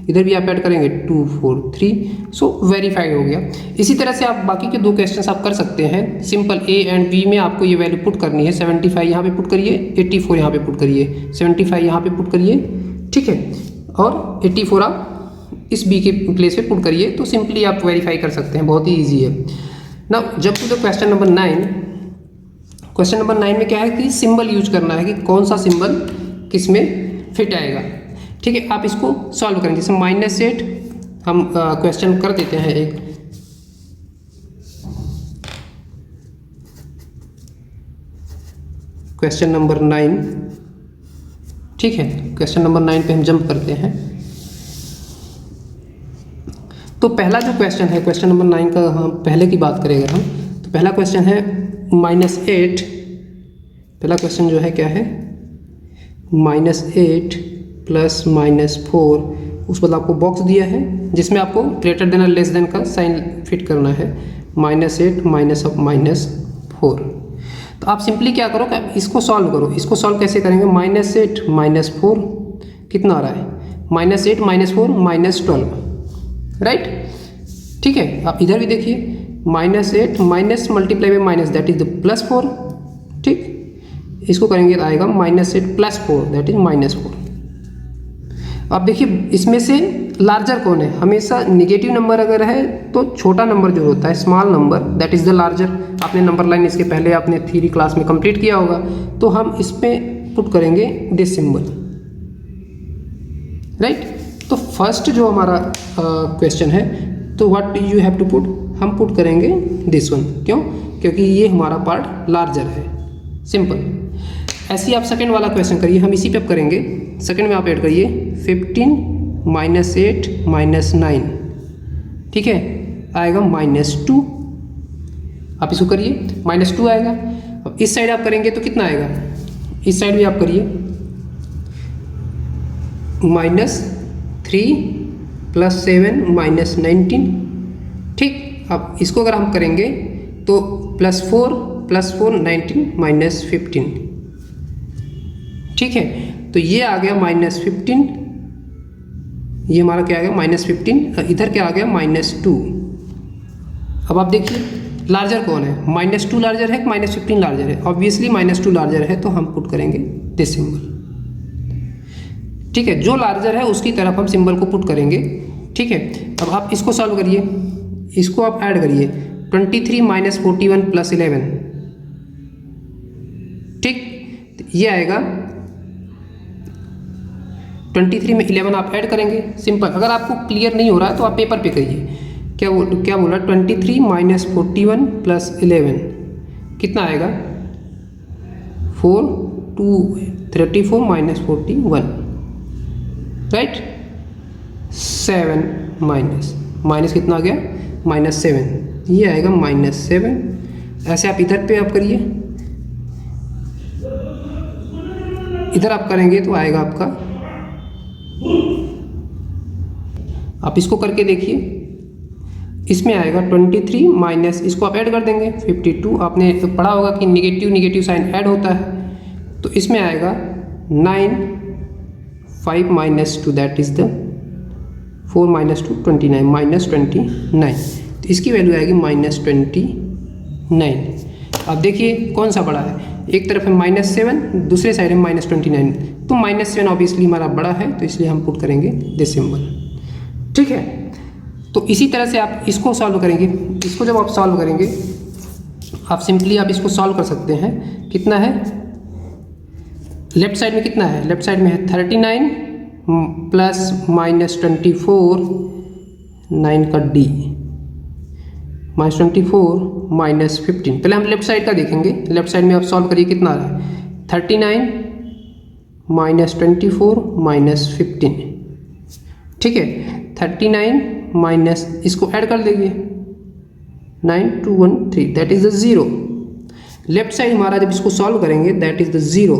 इधर भी आप ऐड करेंगे 2 4 3, सो वेरीफाइड हो गया। इसी तरह से आप बाकी के दो क्वेश्चंस आप कर सकते हैं। सिंपल ए एंड बी में आपको ये वैल्यू पुट करनी है, 75 यहाँ पे पुट करिए, 84 यहाँ पे पुट करिए, 75 यहाँ पे पुट करिए, ठीक है। और 84 आप इस बी के प्लेस पे पुट करिए, तो सिंपली आप वेरीफाई कर सकते हैं, बहुत ही ईजी है ना। जब to the question number 9, question number 9 में क्या है कि सिंबल यूज करना है कि कौन सा सिंबल किस में फिट आएगा, ठीक है। आप इसको सॉल्व करेंगे, जैसे -8 हम क्वेश्चन कर देते हैं एक, क्वेश्चन नंबर 9, ठीक है। क्वेश्चन नंबर 9 पे हम जंप करते हैं। तो पहला जो क्वेश्चन है क्वेश्चन नंबर 9 का, हम पहले की बात करेंगे हम, तो पहला क्वेश्चन है -8। पहला क्वेश्चन जो है क्या है -8 प्लस -4, उस बाद आपको बॉक्स दिया है जिसमें आपको ग्रेटर देन और लेस देन का साइन फिट करना है, -8 माइनस ऑफ -4। तो आप सिंपली क्या करो कि इसको सॉल्व करो। इसको सॉल्व कैसे करेंगे, -8 -4 कितना आ रहा है, -8 -4 -12, राइट, ठीक है। आप इधर भी देखिए -8 minus multiply by minus that is the +4, ठीक। इसको करेंगे तो आएगा -8 + 4 दैट इज -4। अब देखिए इसमें से लार्जर कौन है, हमेशा निगेटिव नंबर अगर है तो छोटा नंबर जो होता है small number that is the larger. आपने नंबर लाइन इसके पहले आपने थ्योरी क्लास में कंप्लीट किया होगा, तो हम इस पे पुट करेंगे दिस सिंबल, राइट। तो फर्स्ट जो हमारा क्वेश्चन है, तो what you have to put, हम पुट करेंगे दिस वन, क्यों, क्योंकि ये हमारा पार्ट लार्जर है, सिंपल। ऐसे ही आप सेकंड वाला क्वेश्चन करिए, हम इसी पे करेंगे। सेकंड में आप ऐड करिए 15 -8 -9, ठीक है, आएगा -2। आप इसको करिए -2 आएगा। अब इस साइड आप करेंगे तो कितना आएगा, इस साइड भी आप करिए -3 + 7 -19, ठीक। अब इसको अगर हम करेंगे तो +4 + 4 19 -15, ठीक है। तो ये आ गया -15, ये हमारा क्या आ गया -15, इधर क्या आ गया -2। अब आप देखिए लार्जर कौन है, -2 लार्जर है कि -15 लार्जर है, ऑब्वियसली -2 लार्जर है, तो हम पुट करेंगे दिस सिंबल, ठीक है। जो लार्जर है उसकी तरफ हम सिंबल को पुट करेंगे, ठीक है। अब आप इसको सॉल्व करिए, इसको आप ऐड करिए 23 - 41 + 11, ठीक। ये आएगा 23 में 11 आप ऐड करेंगे, सिंपल। अगर आपको क्लियर नहीं हो रहा है तो आप पेपर पे करिए। क्या बोला 23 माइनस 41 प्लस 11 कितना आएगा 34 माइनस 41 राइट 7 माइनस कितना आ गया -7 ये आएगा -7। ऐसे आप इधर पे आप करिए, इधर आप करेंगे तो आएगा आपका, आप इसको करके देखिए, इसमें आएगा 23 माइनस इसको आप ऐड कर देंगे 52। आपने तो पढ़ा होगा कि निगेटिव साइन ऐड होता है, तो इसमें आएगा 9 5 minus 2 that is the 4 minus 2 29 -29। तो इसकी वैल्यू आएगी -29। अब देखिए कौन सा बड़ा है, एक तरफ है -7 दूसरे साइड है -29, तो -7 ऑब्वियसली हमारा बड़ा है, तो इसलिए हम पुट करेंगे दिस सिंबल। ठीक है, तो इसी तरह से आप इसको सॉल्व करेंगे। इसको जब आप सॉल्व करेंगे आप सिंपली आप इसको सॉल्व कर सकते हैं। कितना है लेफ्ट साइड में, कितना है लेफ्ट साइड में है 39 प्लस -24 9 का D -24 -15। पहले हम लेफ्ट साइड का देखेंगे, लेफ्ट साइड में आप सॉल्व करिए कितना आ रहा है 39 -24 -15। ठीक है 39 माइनस इसको ऐड कर देंगे 9 2 1 3 that is the 0। Left side हमारा जब इसको सॉल्व करेंगे that is the 0।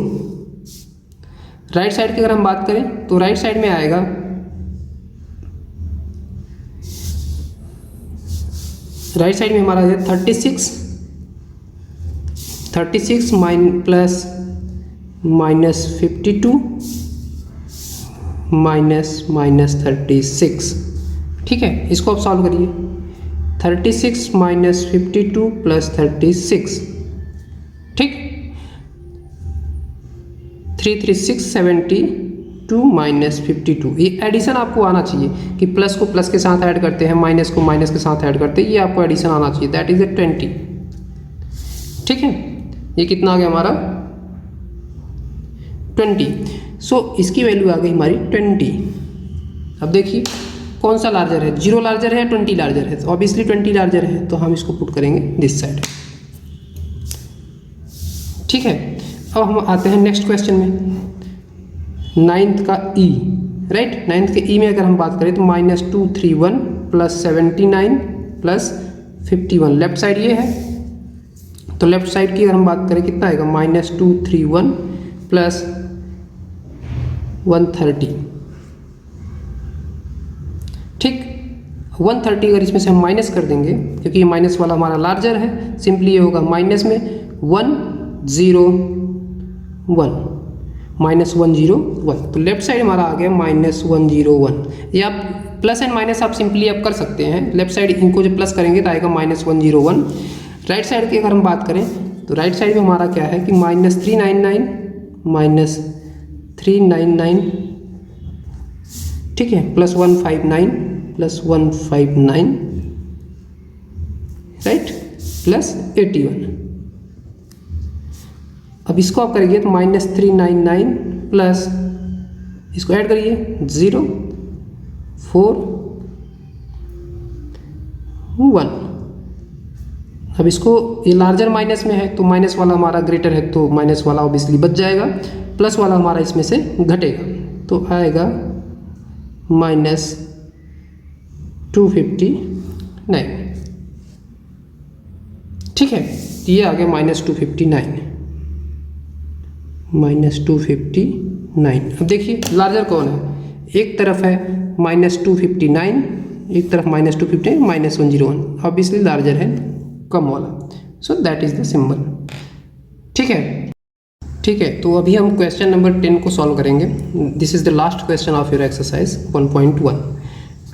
Right side की अगर हम बात करें तो राइट साइड में आएगा राइट साइड में हमारा है 36 प्लस -52 -36। ठीक है, इसको आप सॉल्व करिए 36 -52 प्लस 36। ठीक 336 72 -52। ये एडिशन आपको आना चाहिए कि प्लस को प्लस के साथ ऐड करते हैं, माइनस को माइनस के साथ ऐड करते हैं, ये आपको एडिशन आना चाहिए दैट इज 20। ठीक है, ये कितना आ गया हमारा 20। सो इसकी वैल्यू आ गई हमारी 20। अब देखिए कौन सा लार्जर है, 0 लार्जर है या 20 लार्जर है, तो ऑब्वियसली 20 लार्जर है, तो हम इसको पुट करेंगे दिस साइड। ठीक है, अब हम आते हैं नेक्स्ट क्वेश्चन में, 9th का E राइट। 9th के E में अगर हम बात करें तो -231 प्लस 79 प्लस 51। लेफ्ट साइड ये है, तो लेफ्ट साइड की अगर हम बात करें कितना आएगा -231 प्लस 130। ठीक 130 अगर इसमें से हम माइनस कर देंगे, क्योंकि ये माइनस वाला हमारा लार्जर है, सिंपली ये होगा माइनस में 101 -101। तो लेफ्ट साइड हमारा आ गया -101। ये आप प्लस एंड माइनस आप सिंपली आप कर सकते हैं। लेफ्ट साइड इनको जब प्लस करेंगे तो आएगा -101। राइट साइड की अगर हम बात करें तो राइट साइड में हमारा क्या है कि -399 ठीक है प्लस 159 राइट प्लस 81। अब इसको आप करेंगे तो -399 प्लस इसको ऐड करिए 0 4 1। अब इसको ये लार्जर माइनस में है तो माइनस वाला हमारा ग्रेटर है तो माइनस वाला ऑब्वियसली बच जाएगा, प्लस वाला हमारा इसमें से घटेगा तो आएगा -259। ठीक है, ये आ गया -259। अब देखिए लार्जर कौन है, एक तरफ है -259, एक तरफ -259 -101, ऑब्वियसली लार्जर है कम वाला, so that is the symbol. ठीक है, तो अभी हम क्वेश्चन नंबर 10 को सॉल्व करेंगे। This is the last question of your exercise 1.1।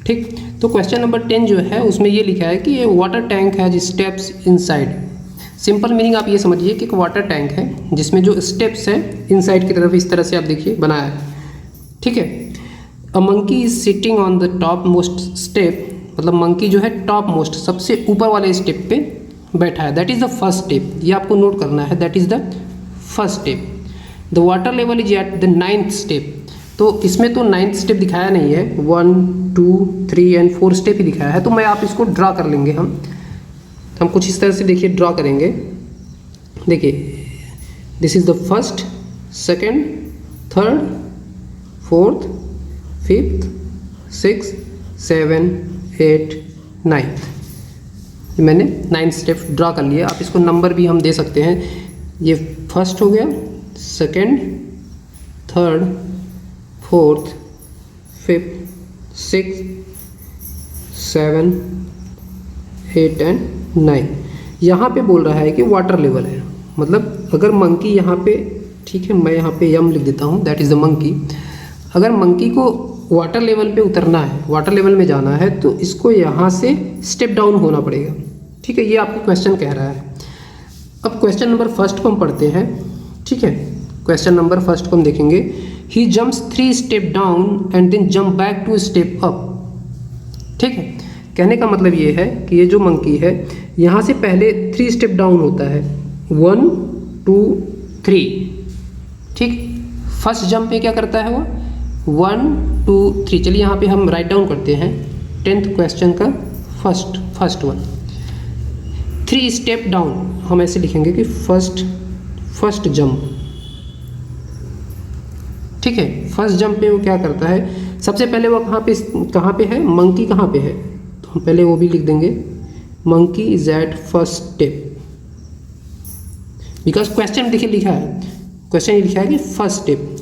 ठीक, तो क्वेश्चन नंबर 10 जो है उसमें ये लिखा है कि ये वाटर टैंक है जिस स्टेप्स इनसाइड। सिंपल मीनिंग आप ये समझिए कि एक वाटर टैंक है जिसमें जो स्टेप्स है इनसाइड की तरफ इस तरह से आप देखिए बनाया है। ठीक है, a monkey is sitting on the top most step, मतलब मंकी जो है टॉप मोस्ट सबसे ऊपर वाले स्टेप पे बैठा है, that is the first step. ये आपको नोट करना है, that is the first step. The water level is at the 9th step, तो इसमें तो 9th स्टेप दिखाया नहीं है, 1 2 3 एंड 4 स्टेप ही दिखाया है। तो मैं आप इसको ड्रा कर लेंगे हम कुछ इस तरह से देखिए ड्रा करेंगे। देखिए this is the first, second, third, fourth, fifth, 6 7 8 9th। मैंने 9th स्टेप ड्रा कर लिया। आप इसको नंबर भी हम दे सकते हैं। ये फर्स्ट हो गया, second, third, fourth, fifth, 6 7 8 and 9। यहाँ पे बोल रहा है कि वाटर लेवल है, मतलब अगर मंकी यहाँ पे, ठीक है मैं यहाँ पे यम लिख देता हूँ, दैट इज़ द मंकी। अगर मंकी को वाटर लेवल पे उतरना है, वाटर लेवल में जाना है, तो इसको यहाँ से स्टेप डाउन होना पड़ेगा। ठीक है, ये आपको क्वेश्चन कह रहा है। अब क्वेश्चन नंबर फर्स्ट को हम पढ़ते हैं। ठीक है, क्वेश्चन नंबर फर्स्ट को हम देखेंगे। He jumps 3 step down and then jump back 2 step up. ठीक है, कहने का मतलब ये है कि ये जो मंकी है यहाँ से पहले 3 स्टेप डाउन होता है, 1 2 3। ठीक, फर्स्ट जंप पे क्या करता है वो 1 2 3। चलिए यहाँ पे हम राइट डाउन करते हैं 10th क्वेश्चन का फर्स्ट वन, 3 स्टेप डाउन। हम ऐसे लिखेंगे कि फर्स्ट जंप। ठीक है, फर्स्ट जंप पे वो क्या करता है, सबसे पहले वो कहाँ पे है, मंकी कहाँ पे है, तो हम पहले वो भी लिख देंगे, monkey is at first step. Because question देखिए लिखा है, क्वेश्चन ये लिखा है कि फर्स्ट स्टेप।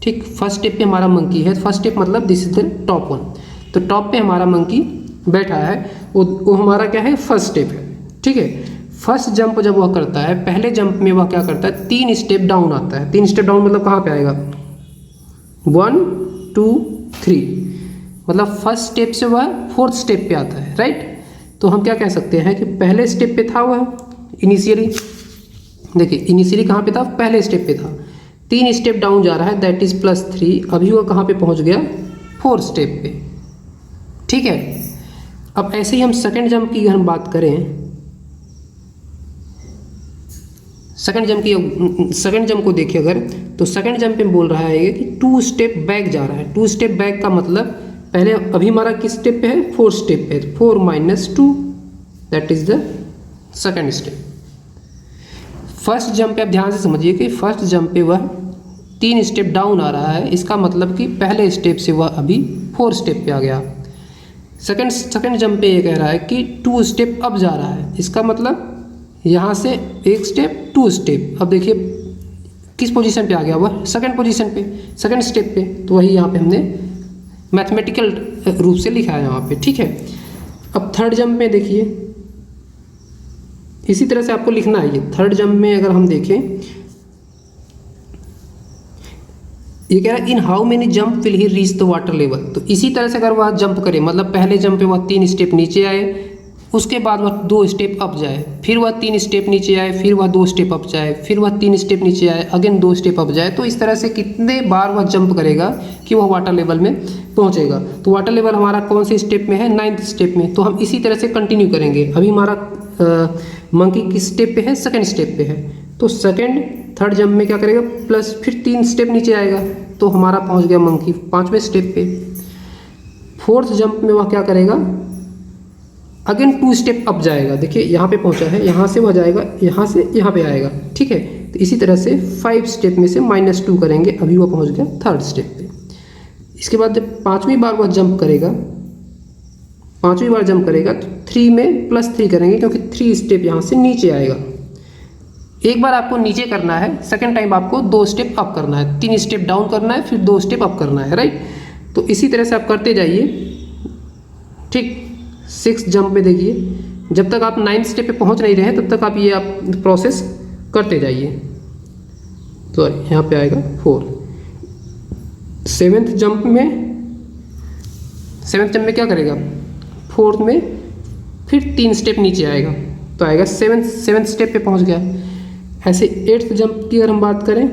ठीक, फर्स्ट स्टेप पे हमारा मंकी है। फर्स्ट स्टेप मतलब this is the top one, तो टॉप पे हमारा मंकी बैठा है, वो हमारा क्या है, फर्स्ट स्टेप है। ठीक है, फर्स्ट जंप जब वह करता है, पहले जंप में वह क्या करता है, 3 स्टेप डाउन आता है। 3 स्टेप डाउन मतलब कहाँ पे आएगा, 1 2 3, मतलब फर्स्ट स्टेप से वह 4th स्टेप पे आता है। राइट, तो हम क्या कह सकते हैं कि पहले स्टेप पे था वह इनिशियली। देखिए इनिशियली कहाँ पे था, पहले स्टेप पे था। 3 स्टेप डाउन जा रहा है, दैट इज +3। अभी वह कहाँ पे पहुँच गया, 4th स्टेप पे। ठीक है, अब ऐसे ही हम सेकंड जंप की अगर हम बात करें, सेकंड जंप को देखिए अगर, तो सेकंड जंप में बोल रहा है कि 2 स्टेप बैक जा रहा है। 2 स्टेप बैक का मतलब पहले अभी हमारा किस स्टेप पे है, 4th स्टेप पे, 4 - 2 that is the second step. First jump पे आप ध्यान से समझिए कि फर्स्ट जंप पे वह 3 स्टेप डाउन आ रहा है, इसका मतलब कि पहले स्टेप से वह अभी 4th स्टेप पे आ गया। सेकंड जंप पे ये कह रहा है कि 2 स्टेप अप जा रहा है, इसका मतलब यहाँ से 1 स्टेप 2 स्टेप। अब देखिए किस पोजीशन पे आ गया वह, सेकंड पोजीशन पे, सेकंड स्टेप पे। तो वही यहाँ पे हमने मैथमेटिकल रूप से लिखा है यहाँ पे। ठीक है, अब थर्ड जंप में देखिए इसी तरह से आपको लिखना है। ये थर्ड जंप में अगर हम देखें, ये कह रहा है in how many jump will he reach the water level. तो इसी तरह से अगर वह जंप करे, मतलब पहले जंप पे वह 3 स्टेप नीचे आए, उसके बाद वह 2 स्टेप अप जाए, फिर वह 3 स्टेप नीचे आए, फिर वह 2 स्टेप अप जाए, फिर वह 3 स्टेप नीचे आए, अगेन 2 स्टेप अप जाए। तो इस तरह से कितने बार वह जंप करेगा कि वह वाटर लेवल में पहुंचेगा। तो वाटर लेवल हमारा कौन से स्टेप में है, 9th स्टेप में। तो हम इसी तरह से कंटिन्यू करेंगे। अभी हमारा मंकी किस स्टेप पे है, सेकंड स्टेप पे है। तो थर्ड जंप में क्या करेगा, प्लस फिर 3 स्टेप नीचे आएगा, तो हमारा पहुंच गया मंकी 5वें स्टेप पे। 4th जंप में वह क्या करेगा, अगेन 2 स्टेप अप जाएगा। देखिए यहाँ पे पहुंचा है, यहाँ से वह जाएगा, यहाँ से यहाँ पे आएगा। ठीक है, तो इसी तरह से 5 स्टेप में से -2 करेंगे, अभी वह पहुंच गया 3rd स्टेप पे। इसके बाद जब 5वीं बार वह जंप करेगा, 5वीं बार जंप करेगा तो 3 में +3 करेंगे, क्योंकि 3 स्टेप यहाँ से नीचे आएगा। एक बार आपको नीचे करना है, सेकेंड टाइम आपको 2 स्टेप अप करना है, 3 स्टेप डाउन करना है, फिर 2 स्टेप अप करना है। राइट, तो इसी तरह से आप करते जाइए। ठीक, 6th जंप में देखिए, जब तक आप 9th स्टेप पे पहुंच नहीं रहे हैं तब तक आप ये प्रोसेस करते जाइए। तो यहाँ पे आएगा 4। 7th जंप में क्या करेगा, 4th में फिर 3 स्टेप नीचे आएगा, तो आएगा 7th स्टेप पे पहुंच गया। ऐसे 8th जंप की अगर हम बात करें,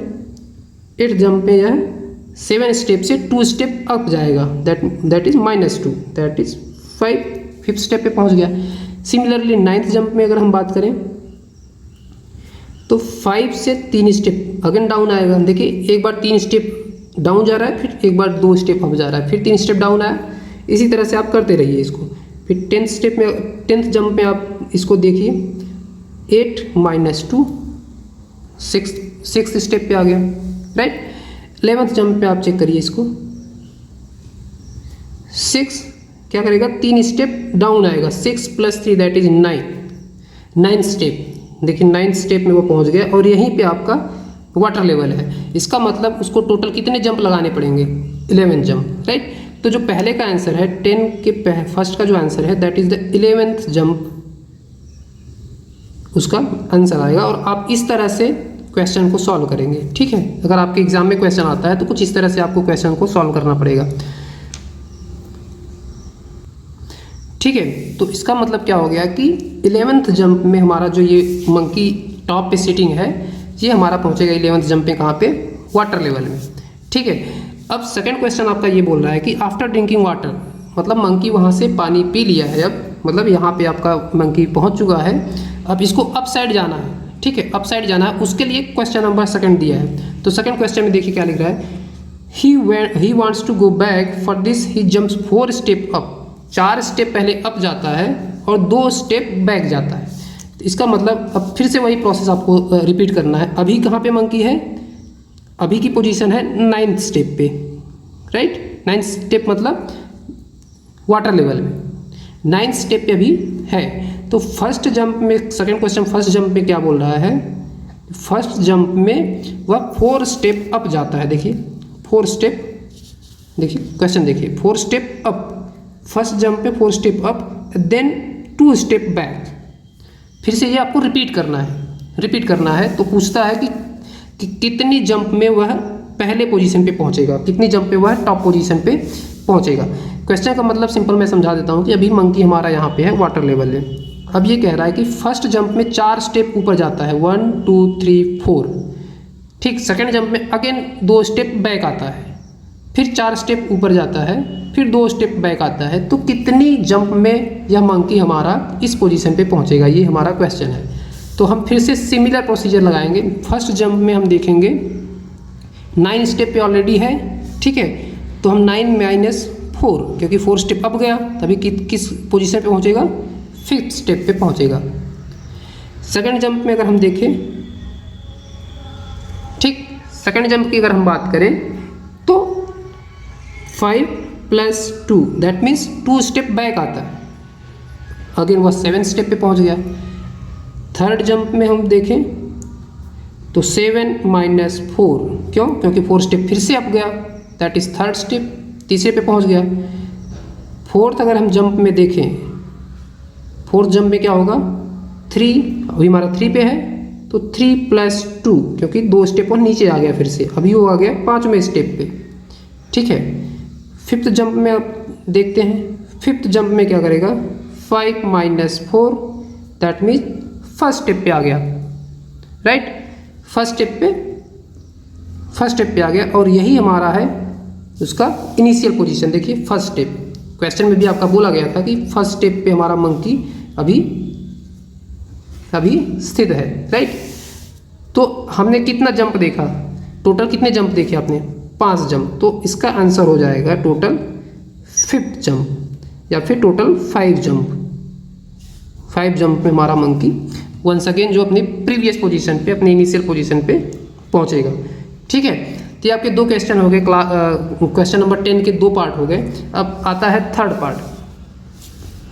8th जंप में यह 7 स्टेप से 2 स्टेप अप जाएगा, that is -2, that is 5th step पे पहुंच गया। सिमिलरली 9th जंप में अगर हम बात करें तो 5 से 3 स्टेप अगेन डाउन आएगा। देखिए एक बार 3 स्टेप डाउन जा रहा है, फिर एक बार 2 स्टेप अप जा रहा है, फिर 3 स्टेप डाउन आया। इसी तरह से आप करते रहिए इसको। फिर 10th स्टेप में 10th जंप में आप इसको देखिए, 8 - 2 6 स्टेप पे आ गया, राइट। 11th जंप पे आप चेक करिए इसको, 6 क्या करेगा, 3 स्टेप डाउन आएगा, 6 + 3 दैट इज 9 स्टेप। देखिए 9th स्टेप में वो पहुंच गया और यहीं पे आपका वाटर लेवल है। इसका मतलब उसको टोटल कितने जंप लगाने पड़ेंगे, 11 जंप, राइट। तो जो पहले का आंसर है 10 के फर्स्ट का जो आंसर है that is the 11th jump, उसका आंसर आएगा। और आप इस तरह से क्वेश्चन को सॉल्व करेंगे, ठीक है। अगर आपके एग्जाम में क्वेश्चन आता है तो कुछ इस तरह से आपको क्वेश्चन को सॉल्व करना पड़ेगा, ठीक है। तो इसका मतलब क्या हो गया कि 11th जंप में हमारा जो ये मंकी टॉप पे सिटिंग है, ये हमारा पहुंचेगा 11th जंप में कहाँ पे, वाटर लेवल में, ठीक है। अब सेकंड क्वेश्चन आपका ये बोल रहा है कि आफ्टर ड्रिंकिंग वाटर, मतलब मंकी वहाँ से पानी पी लिया है, अब मतलब यहाँ पे आपका मंकी पहुँच चुका है, अब इसको अप साइड जाना है, ठीक है, अप साइड जाना है। उसके लिए क्वेश्चन नंबर सेकंड दिया है। तो सेकंड क्वेश्चन में देखिए क्या लिख रहा है, he wants to go back, for this he jumps 4 step up. 4 step पहले अप जाता है और 2 स्टेप बैक जाता है। तो इसका मतलब अब फिर से वही प्रोसेस आपको रिपीट करना है। अभी कहाँ पे मंकी है, अभी की पोजीशन है 9th स्टेप पे, राइट। 9th स्टेप मतलब वाटर लेवल में 9th स्टेप पे अभी है। तो फर्स्ट जंप में, सेकंड क्वेश्चन फर्स्ट जंप में क्या बोल रहा है, फर्स्ट जंप में वह 4 स्टेप अप जाता है। देखिए 4 स्टेप, देखिए क्वेश्चन देखिए, 4 स्टेप अप, फर्स्ट जंप पे 4 step up, then 2 step back. फिर से ये आपको रिपीट करना है। तो पूछता है कि कितनी जंप में वह पहले पोजीशन पे पहुंचेगा, कितनी जंप पे वह टॉप पोजीशन पे पहुंचेगा। क्वेश्चन का मतलब सिंपल मैं समझा देता हूं कि अभी मंकी हमारा यहाँ पे है वाटर लेवल में। अब ये कह रहा है कि फर्स्ट जंप में 4 स्टेप ऊपर जाता है, 1 2 3 4, ठीक। सेकेंड जंप में अगेन 2 स्टेप बैक आता है, फिर 4 स्टेप ऊपर जाता है, फिर 2 स्टेप बैक आता है। तो कितनी जंप में यह मंकी हमारा इस पोजीशन पे पहुंचेगा, ये हमारा क्वेश्चन है। तो हम फिर से सिमिलर प्रोसीजर लगाएंगे। फर्स्ट जंप में हम देखेंगे 9 स्टेप पे ऑलरेडी है, ठीक है। तो हम 9 - 4, क्योंकि 4 स्टेप अप गया, तभी किस पोजीशन पे पहुंचेगा, 5th स्टेप पे पहुंचेगा। सेकंड जंप में अगर हम देखें, ठीक, सेकंड जंप की अगर हम बात करें तो 5 + 2 दैट मीन्स 2 स्टेप बैक आता है, अगेन वह 7th स्टेप पे पहुंच गया। थर्ड जंप में हम देखें तो 7 - 4, क्यों, क्योंकि 4 स्टेप फिर से अप गया, दैट इज 3rd स्टेप, तीसरे पे पहुंच गया। फोर्थ अगर हम जंप में देखें, फोर्थ जंप में क्या होगा, 3, अभी हमारा 3 पे है, तो 3 + 2, क्योंकि 2 स्टेप और नीचे आ गया, फिर से अभी वो आ गया 5वें स्टेप पे, ठीक है। 5th जंप में आप देखते हैं, 5th जंप में क्या करेगा, 5 - 4 दैट मीन्स फर्स्ट स्टेप पे आ गया, राइट। फर्स्ट स्टेप पे आ गया और यही हमारा है उसका इनिशियल पोजीशन। देखिए फर्स्ट स्टेप, क्वेश्चन में भी आपका बोला गया था कि फर्स्ट स्टेप पे हमारा मंकी अभी स्थित है, राइट। तो हमने कितना जंप देखा, टोटल कितने जंप देखे आपने, 5 जंप। तो इसका आंसर हो जाएगा टोटल 5th जंप या फिर टोटल 5 जंप। 5 जंप में हमारा मंकी वंस अगेन जो अपनी प्रीवियस पोजीशन पे, अपनी इनिशियल पोजीशन पे पहुंचेगा, ठीक है। तो ये आपके 2 क्वेश्चन हो गए, क्वेश्चन नंबर 10 के 2 पार्ट हो गए। अब आता है थर्ड पार्ट।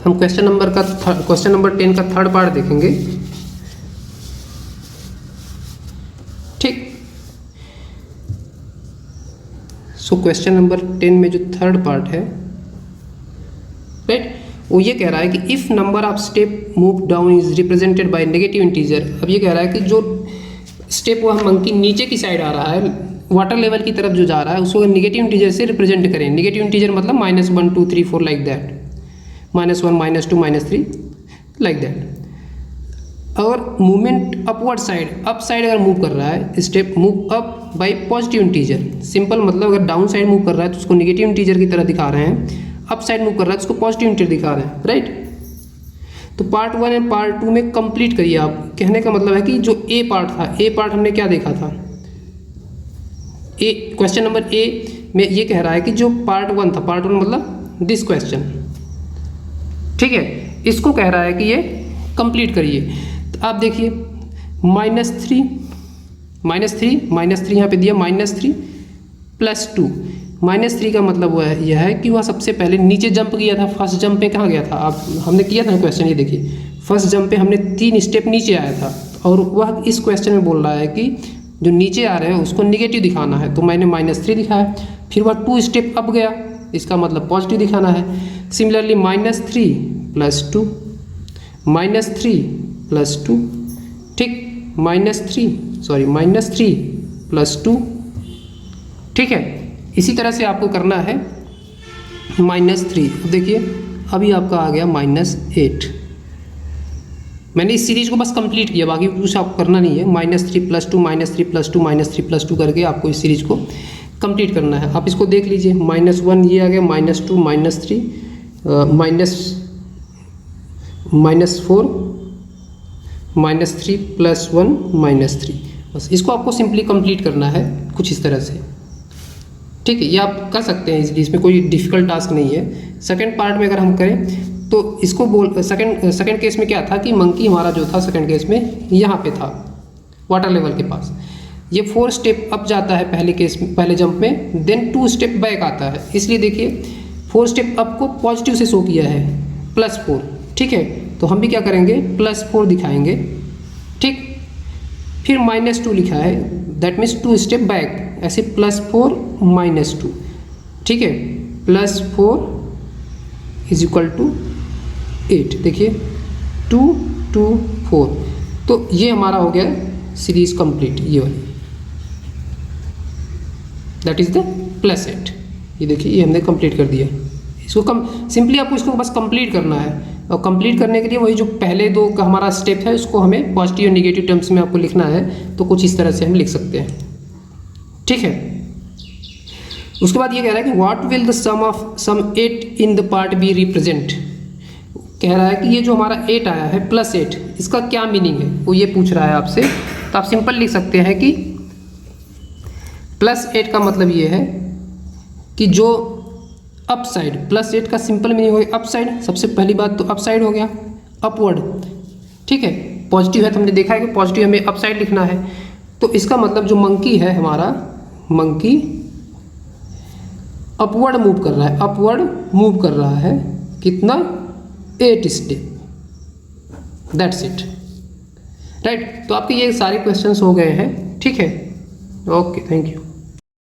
हम क्वेश्चन नंबर 10 का थर्ड पार्ट देखेंगे, ठीक। सो क्वेश्चन नंबर 10 में जो थर्ड पार्ट है, राइट, वो ये कह रहा है कि if number of step move down is represented by negative integer. अब ये कह रहा है कि जो स्टेप वह मंकी नीचे की साइड आ रहा है, वाटर लेवल की तरफ जो जा रहा है, उसको नेगेटिव इंटीजर से रिप्रेजेंट करें। नेगेटिव इंटीजर मतलब -1 2 3 4 लाइक दैट, -1 -2 -3 लाइक दैट। और movement upward side, up side अगर मूव कर रहा है, step move up by positive integer. Simple मतलब अगर डाउन साइड मूव कर रहा है तो उसको नेगेटिव इंटीजर की तरह दिखा रहे हैं, अप साइड मूव कर रहा है तो उसको पॉजिटिव इंटीजर दिखा रहे हैं, राइट। तो पार्ट 1 एंड पार्ट 2 में कंप्लीट करिए आप। कहने का मतलब है कि जो ए पार्ट था, ए पार्ट हमने क्या देखा था, ए क्वेश्चन नंबर ए में ये कह रहा है कि जो पार्ट 1 था, पार्ट 1 मतलब दिस क्वेश्चन, ठीक है, इसको कह रहा है कि ये कंप्लीट करिए। तो आप देखिए -3 यहाँ पे दिया -3 + 2। -3 का मतलब वो है यह है कि वह सबसे पहले नीचे जंप किया था। फर्स्ट जंप पे कहाँ गया था, आप हमने किया था क्वेश्चन, ये देखिए फर्स्ट जंप पे हमने 3 स्टेप नीचे आया था, और वह इस क्वेश्चन में बोल रहा है कि जो नीचे आ रहे हैं उसको निगेटिव दिखाना है, तो मैंने -3 दिखाया। फिर वह 2 स्टेप अप गया, इसका मतलब पॉजिटिव दिखाना है। सिमिलरली -3 + 2, -3 + 2, ठीक, -3 + 2, ठीक है। इसी तरह से आपको करना है -3। देखिए अभी आपका आ गया -8। मैंने इस सीरीज को बस कंप्लीट किया, बाकी कुछ आपको करना नहीं है। -3 + 2, -3 + 2, -3 + 2 करके आपको इस सीरीज को कंप्लीट करना है। आप इसको देख लीजिए, -1 ये आ गया, -2 -3 -4 -3 + 1 -3, बस इसको आपको सिंपली कंप्लीट करना है कुछ इस तरह से, ठीक है। ये आप कर सकते हैं इजीली, इसमें कोई डिफिकल्ट टास्क नहीं है। सेकंड पार्ट में अगर हम करें तो इसको सेकंड केस में क्या था कि मंकी हमारा जो था सेकंड केस में यहाँ पे था वाटर लेवल के पास। ये 4 स्टेप अप जाता है पहले जंप में, देन 2 स्टेप बैक आता है। इसलिए देखिए 4 स्टेप अप को पॉजिटिव से शो किया है, +4, ठीक है। तो हम भी क्या करेंगे, +4 दिखाएंगे, ठीक। फिर -2 लिखा है, दैट मीन्स 2 स्टेप बैक, ऐसे +4 -2, ठीक है। +4 = 8, देखिए 2 2 4। तो ये हमारा हो गया सीरीज कंप्लीट, ये वाली, दैट इज द +8। ये देखिए ये हमने कंप्लीट कर दिया। इसको सिंपली आपको इसको बस कंप्लीट करना है, और कंप्लीट करने के लिए वही जो पहले 2 का हमारा स्टेप है उसको हमें पॉजिटिव और निगेटिव टर्म्स में आपको लिखना है। तो कुछ इस तरह से हम लिख सकते हैं, ठीक है। उसके बाद ये कह रहा है कि what will the sum 8 in the part B represent. कह रहा है कि ये जो हमारा 8 आया है +8, इसका क्या मीनिंग है, वो ये पूछ रहा है आपसे। तो आप सिंपल लिख सकते हैं कि +8 का मतलब ये है कि जो अप साइड, +8 का सिंपल मीनिंग हो गया अप साइड। सबसे पहली बात तो अप साइड हो गया, अपवर्ड, ठीक है। पॉजिटिव है तो हमने देखा है कि पॉजिटिव हमें अप साइड लिखना है। तो इसका मतलब जो मंकी है हमारा, मंकी अपवर्ड मूव कर रहा है, अपवर्ड मूव कर रहा है, कितना, 8 स्टेप, दैट्स इट, राइट। तो आपके ये सारे क्वेश्चंस हो गए हैं, ठीक है। Okay, thank you.